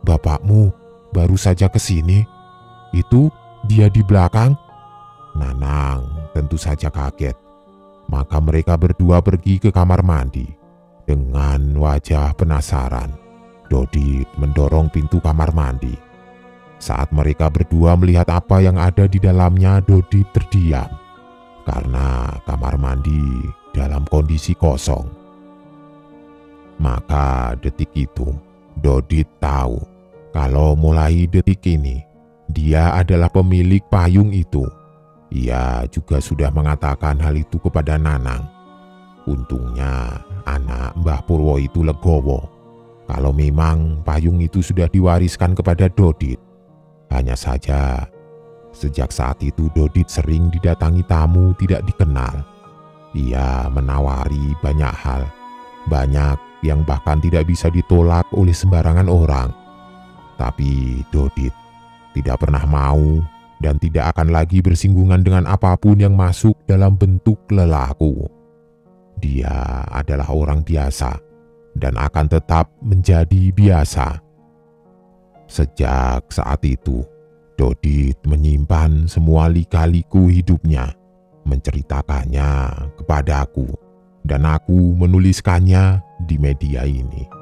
bapakmu baru saja ke sini? Itu dia di belakang?" Nanang tentu saja kaget. Maka mereka berdua pergi ke kamar mandi. Dengan wajah penasaran, Dodit mendorong pintu kamar mandi. Saat mereka berdua melihat apa yang ada di dalamnya, Dodit terdiam karena kamar mandi dalam kondisi kosong. Maka detik itu, Dodit tahu kalau mulai detik ini dia adalah pemilik payung itu. Ia juga sudah mengatakan hal itu kepada Nanang. Untungnya anak Mbah Purwo itu legowo kalau memang payung itu sudah diwariskan kepada Dodit. Hanya saja sejak saat itu Dodit sering didatangi tamu tidak dikenal. Ia menawari banyak hal, banyak yang bahkan tidak bisa ditolak oleh sembarangan orang. Tapi Dodit tidak pernah mau dan tidak akan lagi bersinggungan dengan apapun yang masuk dalam bentuk lelaku. Dia adalah orang biasa dan akan tetap menjadi biasa. Sejak saat itu, Dodit menyimpan semua lika-liku hidupnya, menceritakannya kepadaku, dan aku menuliskannya di media ini.